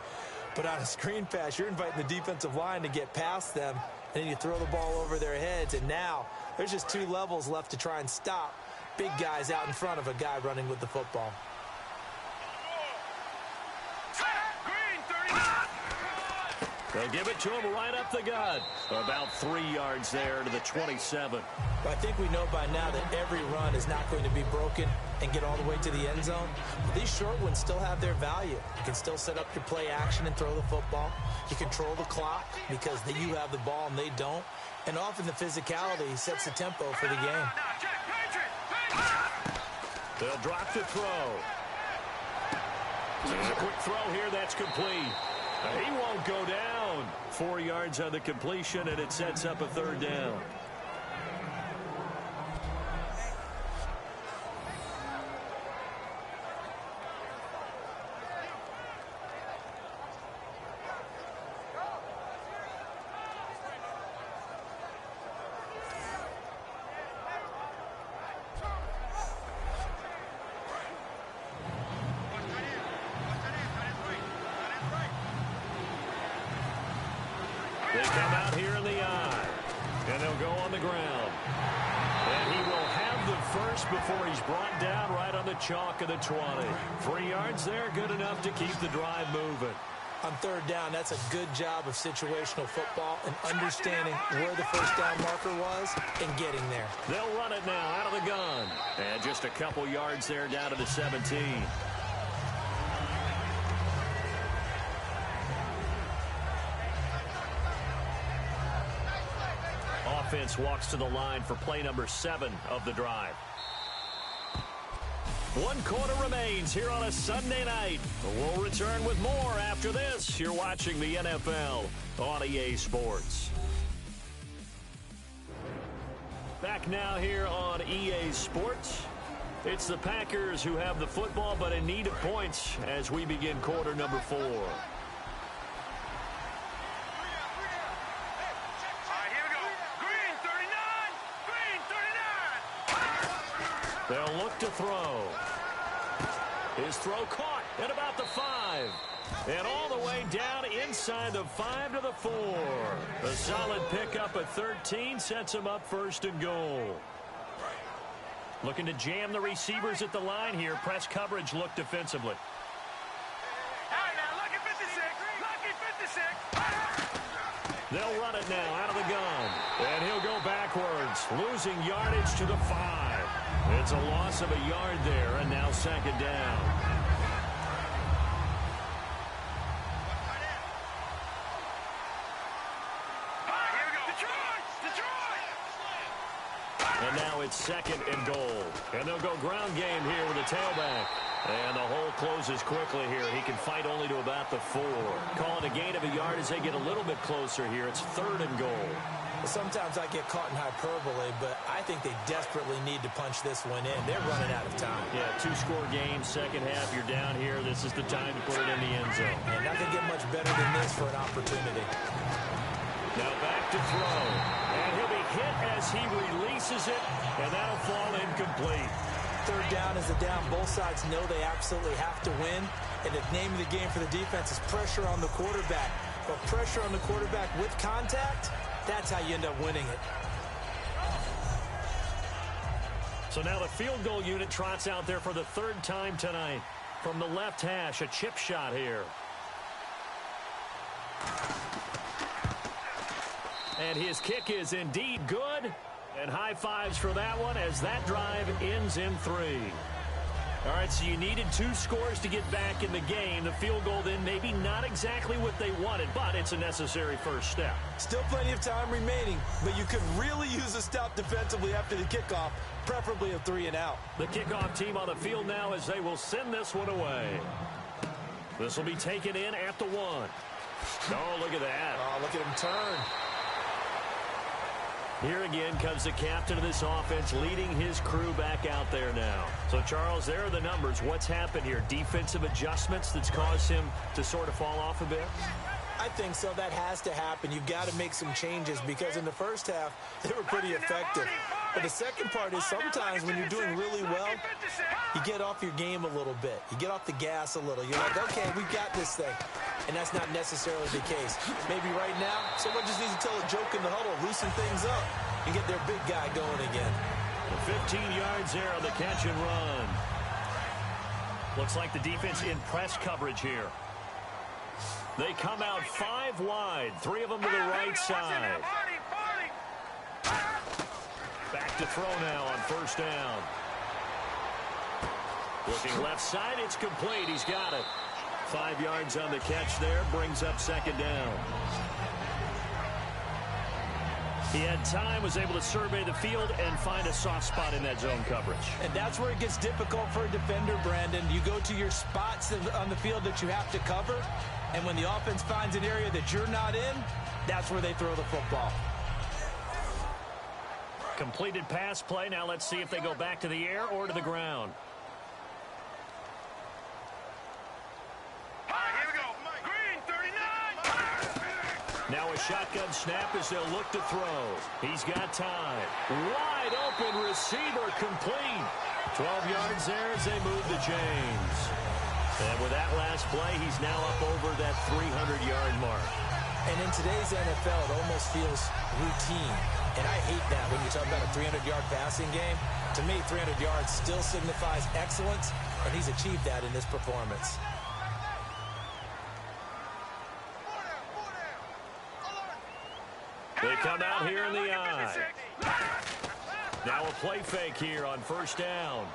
Speaker 3: But on a screen pass, you're inviting the defensive line to get past them, and then you throw the ball over their heads. And now there's just 2 levels left to try and stop big guys out in front of a guy running with the football.
Speaker 2: They'll give it to him right up the gut. About 3 yards there to the 27.
Speaker 3: But I think we know by now that every run is not going to be broken and get all the way to the end zone. But these short ones still have their value. You can still set up your play action and throw the football. You control the clock because you have the ball and they don't. And often the physicality sets the tempo for the game.
Speaker 2: They'll drop the throw. There's a quick throw here that's complete. He won't go down. 4 yards on the completion, and it sets up a 3rd down. They come out here in the I, and they'll go on the ground. And he will have the first before he's brought down right on the chalk of the 20. 3 yards there, good enough to keep the drive moving.
Speaker 3: On third down, that's a good job of situational football and understanding where the first down marker was and getting there.
Speaker 2: They'll run it now out of the gun. And just a couple yards there down to the 17. Offense walks to the line for play number 7 of the drive. 1 quarter remains here on a Sunday night. We'll return with more after this. You're watching the NFL on EA Sports. Back now here on EA Sports. It's the Packers who have the football, but in need of points as we begin quarter number 4. They'll look to throw. His throw caught at about the 5. And all the way down inside the 5 to the 4. A solid pickup at 13 sets him up first and goal. Looking to jam the receivers at the line here. Press coverage look defensively. They'll run it now out of the gun. And he'll go backwards, losing yardage to the 5. It's a loss of a yard there, and now second down. And now it's second and goal. And they'll go ground game here with a tailback. And the hole closes quickly here. He can fight only to about the 4. Call it a gain of a yard as they get a little bit closer here. It's third and goal.
Speaker 3: Sometimes I get caught in hyperbole, but I think they desperately need to punch this one in. They're running out of time.
Speaker 2: Yeah, 2-score game, second half, you're down here. This is the time to put it in the end zone.
Speaker 3: And not going to get much better than this for an opportunity.
Speaker 2: Now back to throw. And he'll be hit as he releases it, and that'll fall incomplete.
Speaker 3: Third down is a down. Both sides know they absolutely have to win. And the name of the game for the defense is pressure on the quarterback. But pressure on the quarterback with contact, that's how you end up winning it.
Speaker 2: So now the field goal unit trots out there for the 3rd time tonight. From the left hash, a chip shot here. And his kick is indeed good. And high fives for that one as that drive ends in 3. All right, so you needed 2 scores to get back in the game. The field goal then maybe not exactly what they wanted, but it's a necessary first step.
Speaker 3: Still plenty of time remaining, but you could really use a stop defensively after the kickoff, preferably a 3 and out.
Speaker 2: The kickoff team on the field now as they will send this one away. This will be taken in at the 1. Oh, look at that.
Speaker 3: Oh, look at him turn.
Speaker 2: Here again comes the captain of this offense leading his crew back out there now. So, Charles, there are the numbers. What's happened here? Defensive adjustments that's caused him to sort of fall off a bit?
Speaker 3: I think so. That has to happen. You've got to make some changes because in the first half, they were pretty effective. But the second part is sometimes when you're doing really well, you get off your game a little bit. You get off the gas a little. You're like, okay, we've got this thing. And that's not necessarily the case. Maybe right now, someone just needs to tell a joke in the huddle, loosen things up, and get their big guy going again.
Speaker 2: 15 yards there on the catch and run. Looks like the defense in press coverage here. They come out 5 wide, 3 of them to the right side. Back to throw now on first down. Looking left side, it's complete. He's got it. 5 yards on the catch there, brings up second down. He had time, was able to survey the field and find a soft spot in that zone coverage.
Speaker 3: And that's where it gets difficult for a defender, Brandon. You go to your spots on the field that you have to cover, and when the offense finds an area that you're not in, that's where they throw the football.
Speaker 2: Completed pass play. Now let's see if they go back to the air or to the ground. Now a shotgun snap as they'll look to throw. He's got time. Wide open receiver complete. 12 yards there as they move the chains. And with that last play, he's now up over that 300-yard mark.
Speaker 3: And in today's NFL, it almost feels routine. And I hate that when you talk about a 300-yard passing game. To me, 300 yards still signifies excellence, and he's achieved that in this performance.
Speaker 2: They come out here in the eye. Now a play fake here on first down.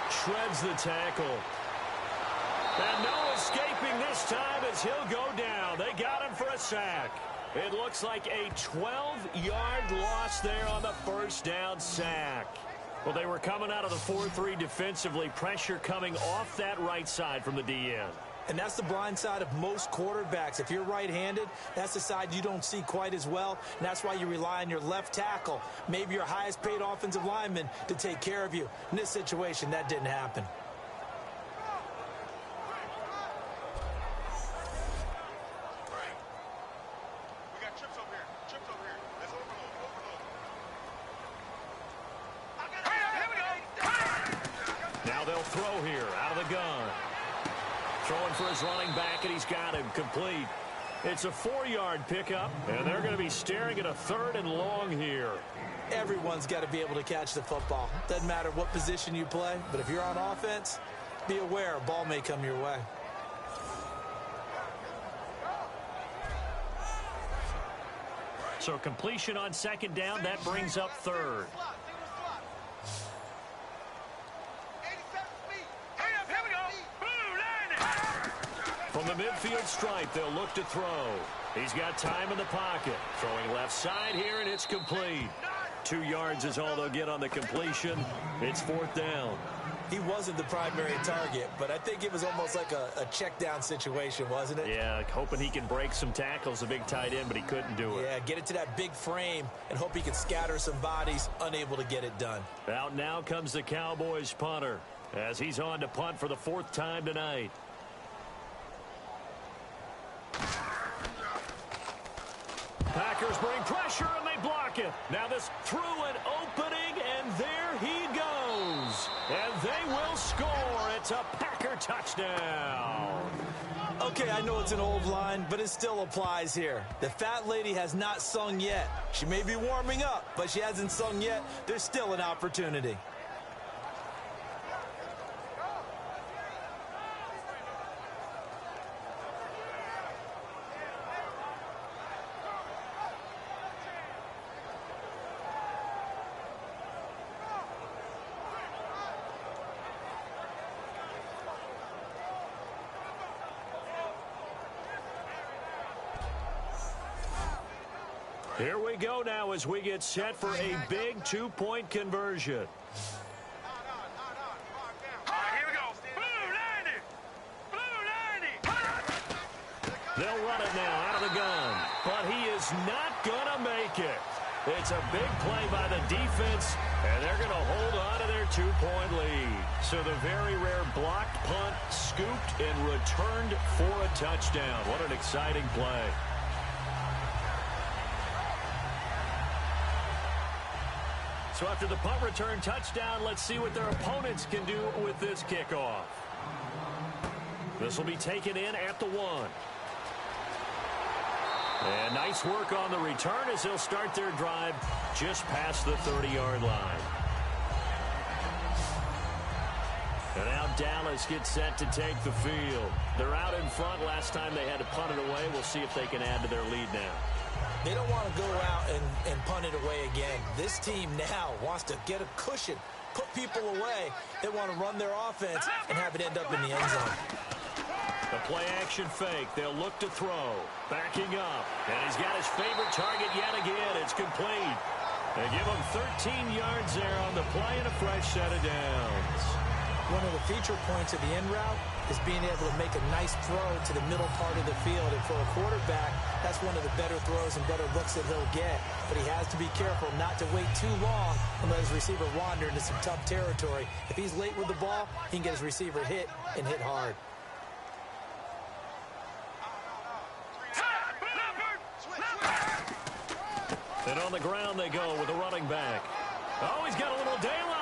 Speaker 2: Shreds the tackle. And no escaping this time as he'll go down. They got him for a sack. It looks like a 12-yard loss there on the first down sack. Well, they were coming out of the 4-3 defensively. Pressure coming off that right side from the DN.
Speaker 3: And that's the blind side of most quarterbacks. If you're right-handed, that's the side you don't see quite as well. And that's why you rely on your left tackle, maybe your highest-paid offensive lineman, to take care of you. In this situation, that didn't happen.
Speaker 2: Now they'll throw here out of the gun. Throwing for his running back, and he's got him complete. It's a 4-yard pickup, and they're going to be staring at a 3rd and long here.
Speaker 3: Everyone's got to be able to catch the football. Doesn't matter what position you play, but if you're on offense, be aware a ball may come your way.
Speaker 2: So completion on second down, that brings up 3rd. From the midfield stripe, they'll look to throw. He's got time in the pocket. Throwing left side here, and it's complete. 2 yards is all they'll get on the completion. It's 4th down.
Speaker 3: He wasn't the primary target, but I think it was almost like a check down situation, wasn't it?
Speaker 2: Yeah, hoping he can break some tackles, a big tight end, but he couldn't do it.
Speaker 3: Yeah, get it to that big frame and hope he can scatter some bodies, unable to get it done.
Speaker 2: Out now comes the Cowboys punter as he's on to punt for the 4th time tonight. Packers bring pressure, and they block it. Now this through an opening, and there he goes. And they will score. It's a Packer touchdown.
Speaker 3: Okay, I know it's an old line, but it still applies here. The fat lady has not sung yet. She may be warming up, but she hasn't sung yet. There's still an opportunity.
Speaker 2: Here we go now as we get set for a big 2-point conversion.
Speaker 4: Here we go. Blue 90. Blue 90.
Speaker 2: They'll run it now out of the gun, but he is not going to make it. It's a big play by the defense, and they're going to hold on to their 2-point lead. So the very rare blocked punt scooped and returned for a touchdown. What an exciting play. So after the punt return touchdown, let's see what their opponents can do with this kickoff. This will be taken in at the 1. And nice work on the return as they'll start their drive just past the 30-yard line. And now Dallas gets set to take the field. They're out in front. Last time they had to punt it away. We'll see if they can add to their lead now.
Speaker 3: They don't want to go out and punt it away again. This team now wants to get a cushion, put people away. They want to run their offense and have it end up in the end zone.
Speaker 2: The play action fake. They'll look to throw. Backing up. And he's got his favorite target yet again. It's complete. They give him 13 yards there on the play and a fresh set of downs.
Speaker 3: One of the feature points of the end route is being able to make a nice throw to the middle part of the field. And for a quarterback, that's one of the better throws and better looks that he'll get. But he has to be careful not to wait too long and let his receiver wander into some tough territory. If he's late with the ball, he can get his receiver hit and hit hard.
Speaker 2: And on the ground they go with the running back. Oh, he's got a little daylight.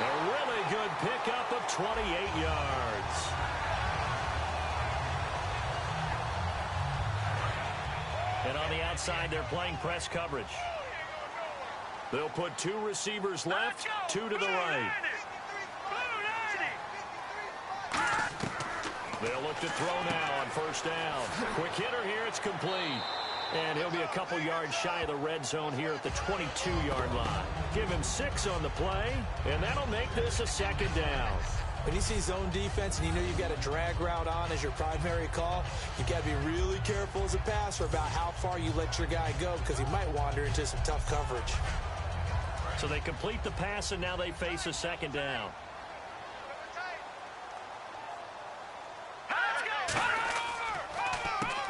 Speaker 2: A really good pickup of 28 yards. And on the outside, they're playing press coverage. They'll put 2 receivers left, 2 to the right. They'll look to throw now on first down. Quick hitter here, it's complete. And he'll be a couple yards shy of the red zone here at the 22-yard line. Give him 6 on the play, and that'll make this a second down.
Speaker 3: When you see zone defense and you know you've got a drag route on as your primary call, you've got to be really careful as a passer about how far you let your guy go because he might wander into some tough coverage.
Speaker 2: So they complete the pass, and now they face a second down.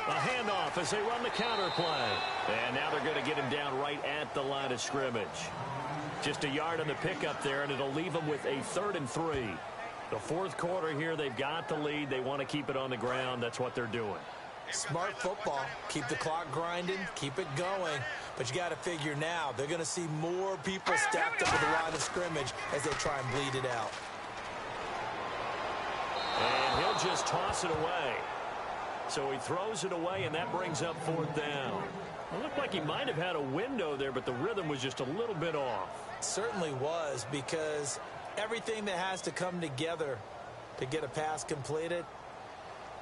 Speaker 2: A handoff as they run the counter play. And now they're going to get him down right at the line of scrimmage. Just a yard on the pickup there, and it'll leave them with a 3rd and 3. The 4th quarter here, they've got the lead. They want to keep it on the ground. That's what they're doing.
Speaker 3: Smart football. Keep the clock grinding. Keep it going. But you got to figure now, they're going to see more people stacked up at the line of scrimmage as they try and bleed it out.
Speaker 2: And he'll just toss it away. So he throws it away, and that brings up 4th down. It looked like he might have had a window there, but the rhythm was just a little bit off.
Speaker 3: It certainly was, because everything that has to come together to get a pass completed,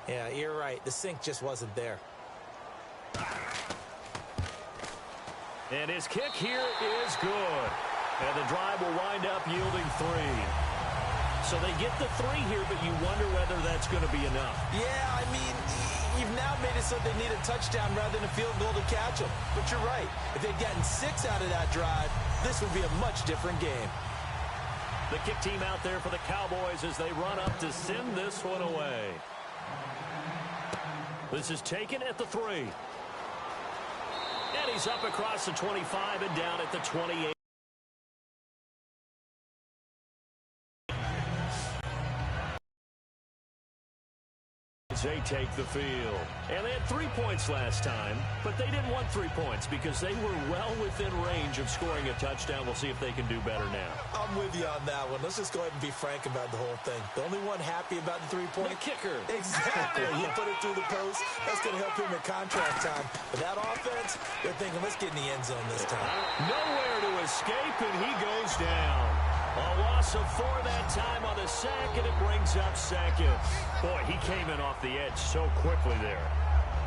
Speaker 3: yeah, you're right. The sync just wasn't there.
Speaker 2: And his kick here is good. And the drive will wind up yielding 3. So they get the 3 here, but you wonder whether that's going to be enough.
Speaker 3: Yeah, I mean, you've now made it so they need a touchdown rather than a field goal to catch them. But you're right. If they'd gotten 6 out of that drive, this would be a much different game.
Speaker 2: The kick team out there for the Cowboys as they run up to send this one away. This is taken at the 3. And he's up across the 25 and down at the 28. They take the field. And they had 3 points last time, but they didn't want 3 points because they were well within range of scoring a touchdown. We'll see if they can do better now.
Speaker 3: I'm with you on that one. Let's just go ahead and be frank about the whole thing. The only one happy about the 3-point?
Speaker 2: The kicker.
Speaker 3: Exactly. He put it through the post. That's going to help him at contract time. But that offense, they're thinking, let's get in the end zone this time.
Speaker 2: Nowhere to escape, and he goes down. A loss of 4 that time on the sack, and it brings up 2nd. Boy, he came in off the edge so quickly there.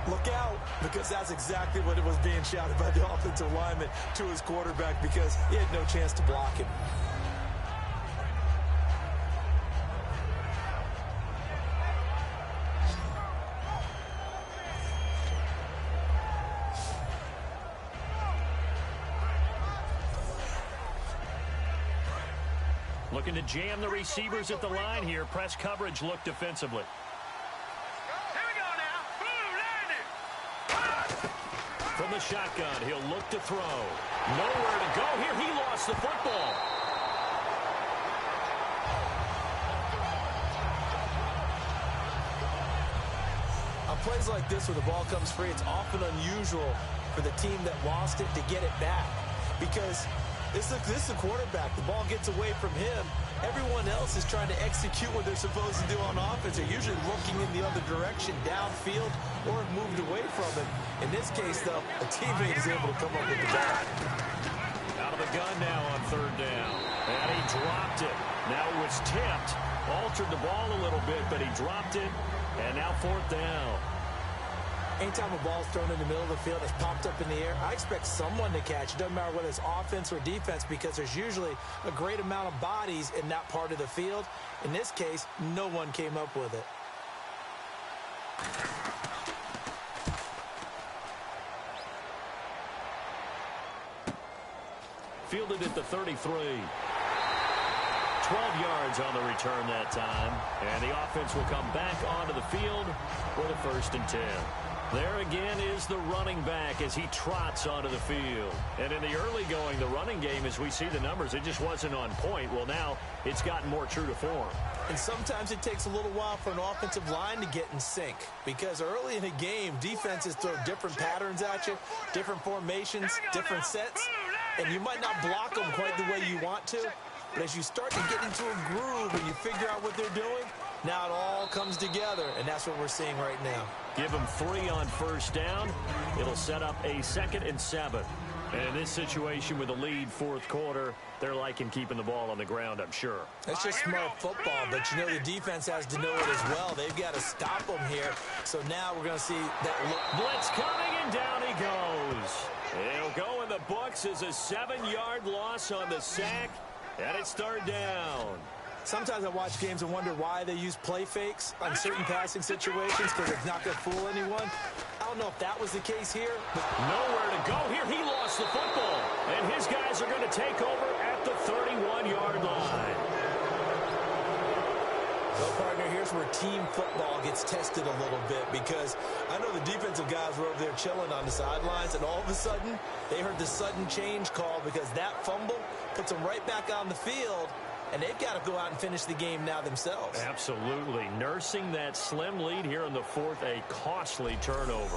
Speaker 3: Look out, because that's exactly what it was being shouted by the offensive lineman to his quarterback because he had no chance to block him.
Speaker 2: Looking to jam the receivers at the line here. Press coverage look defensively.
Speaker 4: Here we go now. Landed.
Speaker 2: From the shotgun, he'll look to throw. Nowhere to go here. He lost the football.
Speaker 3: On plays like this where the ball comes free, it's often unusual for the team that lost it to get it back because this is a quarterback. The ball gets away from him. Everyone else is trying to execute what they're supposed to do on offense. They're usually looking in the other direction, downfield, or moved away from it. In this case, though, a teammate is able to come up with the ball.
Speaker 2: Out of the gun now on 3rd down. And he dropped it. Now it was tipped. Altered the ball a little bit, but he dropped it. And now 4th down.
Speaker 3: Anytime a ball's thrown in the middle of the field, it's popped up in the air, I expect someone to catch. It doesn't matter whether it's offense or defense because there's usually a great amount of bodies in that part of the field. In this case, no one came up with it.
Speaker 2: Fielded at the 33. 12 yards on the return that time. And the offense will come back onto the field for the 1st and 10. There again is the running back as he trots onto the field. And in the early going, the running game, as we see the numbers, it just wasn't on point. Well, now it's gotten more true to form.
Speaker 3: And sometimes it takes a little while for an offensive line to get in sync because early in a game, defenses throw different patterns at you, different formations, different sets, and you might not block them quite the way you want to. But as you start to get into a groove and you figure out what they're doing, Now it all comes together, and that's what we're seeing right now.
Speaker 2: Give them 3 on first down. It'll set up a 2nd and 7. And in this situation with a lead fourth quarter, they're liking keeping the ball on the ground, I'm sure.
Speaker 3: That's just smart football, but you know the defense has to know it as well. They've got to stop them here. So now we're going to see that
Speaker 2: blitz coming, and down he goes. It'll go in the books as a 7-yard loss on the sack, and it's 3rd down.
Speaker 3: Sometimes I watch games and wonder why they use play fakes on certain passing situations because it's not going to fool anyone. I don't know if that was the case here. But
Speaker 2: nowhere to go here. He lost the football, and his guys are going to take over at the 31-yard line.
Speaker 3: Well, partner, here's where team football gets tested a little bit because I know the defensive guys were over there chilling on the sidelines, and all of a sudden, they heard the sudden change call because that fumble puts them right back on the field. And they've got to go out and finish the game now themselves.
Speaker 2: Absolutely. Nursing that slim lead here in the 4th, a costly turnover.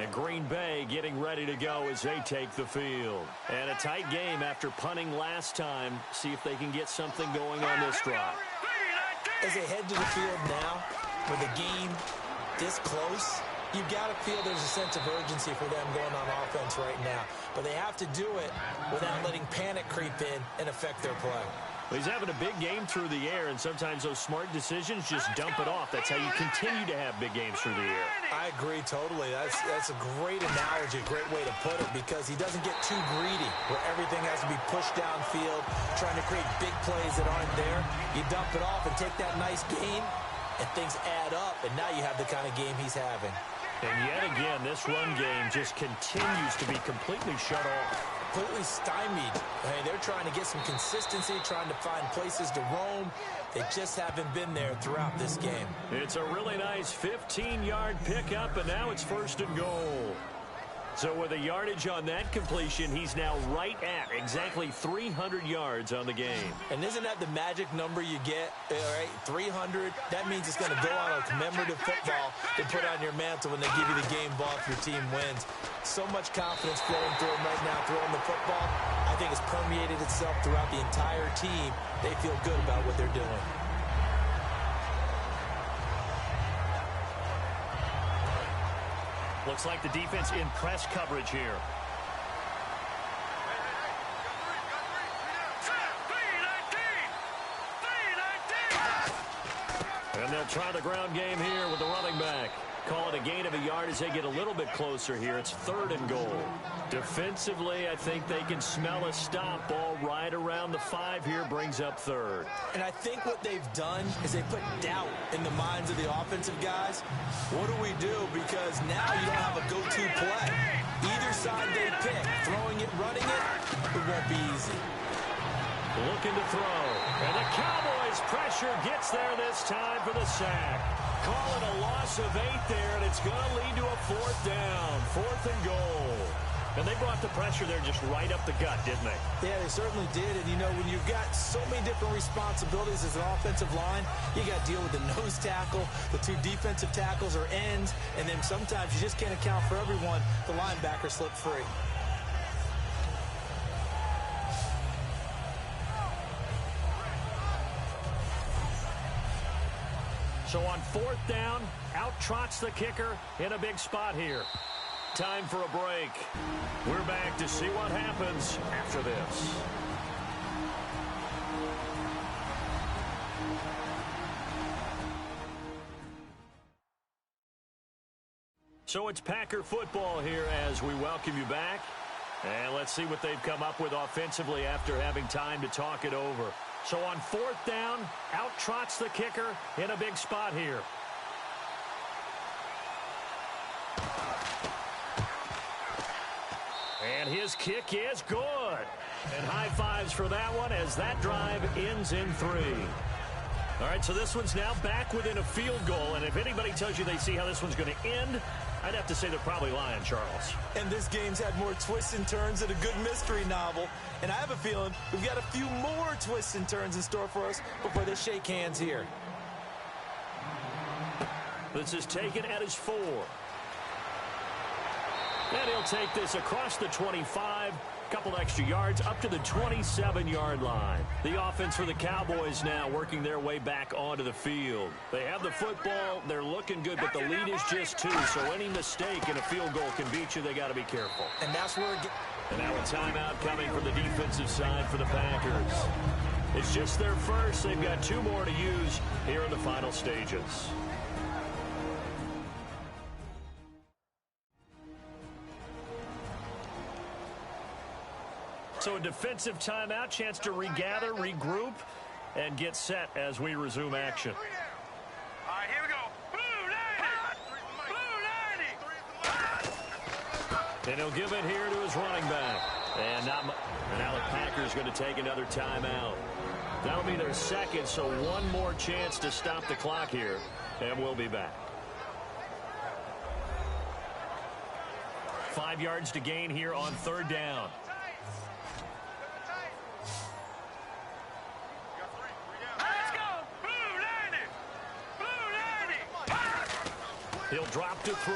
Speaker 2: And Green Bay getting ready to go as they take the field. And a tight game after punting last time. See if they can get something going on this drive.
Speaker 3: As they head to the field now, with the game this close, you've got to feel there's a sense of urgency for them going on offense right now. But they have to do it without letting panic creep in and affect their play.
Speaker 2: Well, he's having a big game through the air, and sometimes those smart decisions just dump it off. That's how you continue to have big games through the air.
Speaker 3: I agree totally. That's a great analogy, a great way to put it, because he doesn't get too greedy where everything has to be pushed downfield, trying to create big plays that aren't there. You dump it off and take that nice gain, and things add up, and now you have the kind of game he's having.
Speaker 2: And yet again, this run game just continues to be completely shut off.
Speaker 3: Completely stymied. Hey, they're trying to get some consistency, trying to find places to roam. They just haven't been there throughout this game.
Speaker 2: It's a really nice 15-yard pickup, and now it's 1st and goal. So with a yardage on that completion, he's now right at exactly 300 yards on the game.
Speaker 3: And isn't that the magic number you get, right? 300, that means it's going to go on a commemorative football to put on your mantle when they give you the game ball if your team wins. So much confidence flowing through them right now, throwing the football. I think it's permeated itself throughout the entire team. They feel good about what they're doing.
Speaker 2: Looks like the defense in press coverage here. And they'll try the ground game here with the running back. Call it a gain of a yard as they get a little bit closer here. It's 3rd and goal. Defensively, I think they can smell a stop. Ball right around the 5 here, brings up 3rd.
Speaker 3: And I think what they've done is they put doubt in the minds of the offensive guys. What do we do? Because now you don't have a go-to play. Either side they pick, throwing it, running it, it won't be easy.
Speaker 2: Looking to throw. And the Cowboys' pressure gets there this time for the sack. Call it a loss of 8 there, and it's going to lead to a 4th down. 4th and goal. And they brought the pressure there just right up the gut, didn't they?
Speaker 3: Yeah, they certainly did. And, you know, when you've got so many different responsibilities as an offensive line, you got to deal with the nose tackle, the 2 defensive tackles or ends, and then sometimes you just can't account for everyone. The linebacker slipped free.
Speaker 2: So on 4th down, out trots the kicker in a big spot here. Time for a break. We're back to see what happens after this. So it's Packer football here as we welcome you back. And let's see what they've come up with offensively after having time to talk it over. So on 4th down, out trots the kicker in a big spot here. And his kick is good. And high fives for that one as that drive ends in 3. All right, so this one's now back within a field goal. And if anybody tells you they see how this one's going to end, I'd have to say they're probably lying, Charles.
Speaker 3: And this game's had more twists and turns than a good mystery novel. And I have a feeling we've got a few more twists and turns in store for us before they shake hands here.
Speaker 2: This is taken at his 4. And he'll take this across the 25, Couple extra yards up to the 27-yard line. The offense for the Cowboys now working their way back onto the field. They have the football. They're looking good, but the lead is just 2, so any mistake in a field goal can beat you. They got to be careful.
Speaker 3: And that's where
Speaker 2: And now a timeout coming from the defensive side for the Packers. It's just their first. They've got 2 more to use here in the final stages. So a defensive timeout, chance to regather, regroup, and get set as we resume action.
Speaker 4: All right, here we go. Blue 90.
Speaker 2: And he'll give it here to his running back. And now the Packers going to take another timeout. That'll be their second, so one more chance to stop the clock here, and we'll be back. 5 yards to gain here on 3rd down. He'll drop to throw.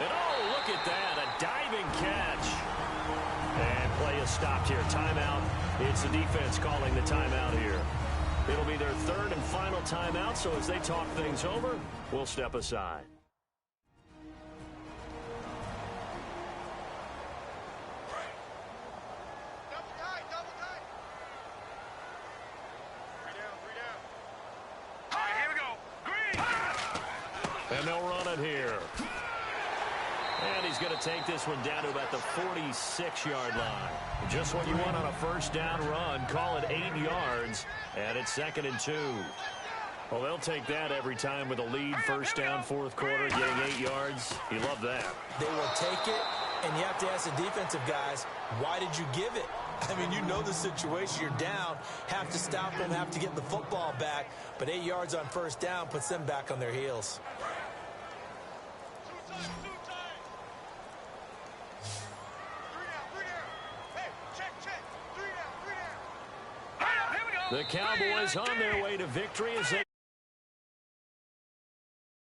Speaker 2: And oh, look at that, a diving catch. And play is stopped here. Timeout. It's the defense calling the timeout here. It'll be their 3rd and final timeout, so as they talk things over, we'll step aside. And they'll run it here. And he's going to take this one down to about the 46-yard line. Just what you want on a 1st down run. Call it 8 yards. And it's 2nd and 2. Well, they'll take that every time with a lead. 1st down, 4th quarter, getting 8 yards. You love that.
Speaker 3: they will take it, and you have to ask the defensive guys, why did you give it? I mean, you know the situation. You're down, have to stop them, have to get the football back. But 8 yards on 1st down puts them back on their heels.
Speaker 2: The Cowboys on their way to victory as they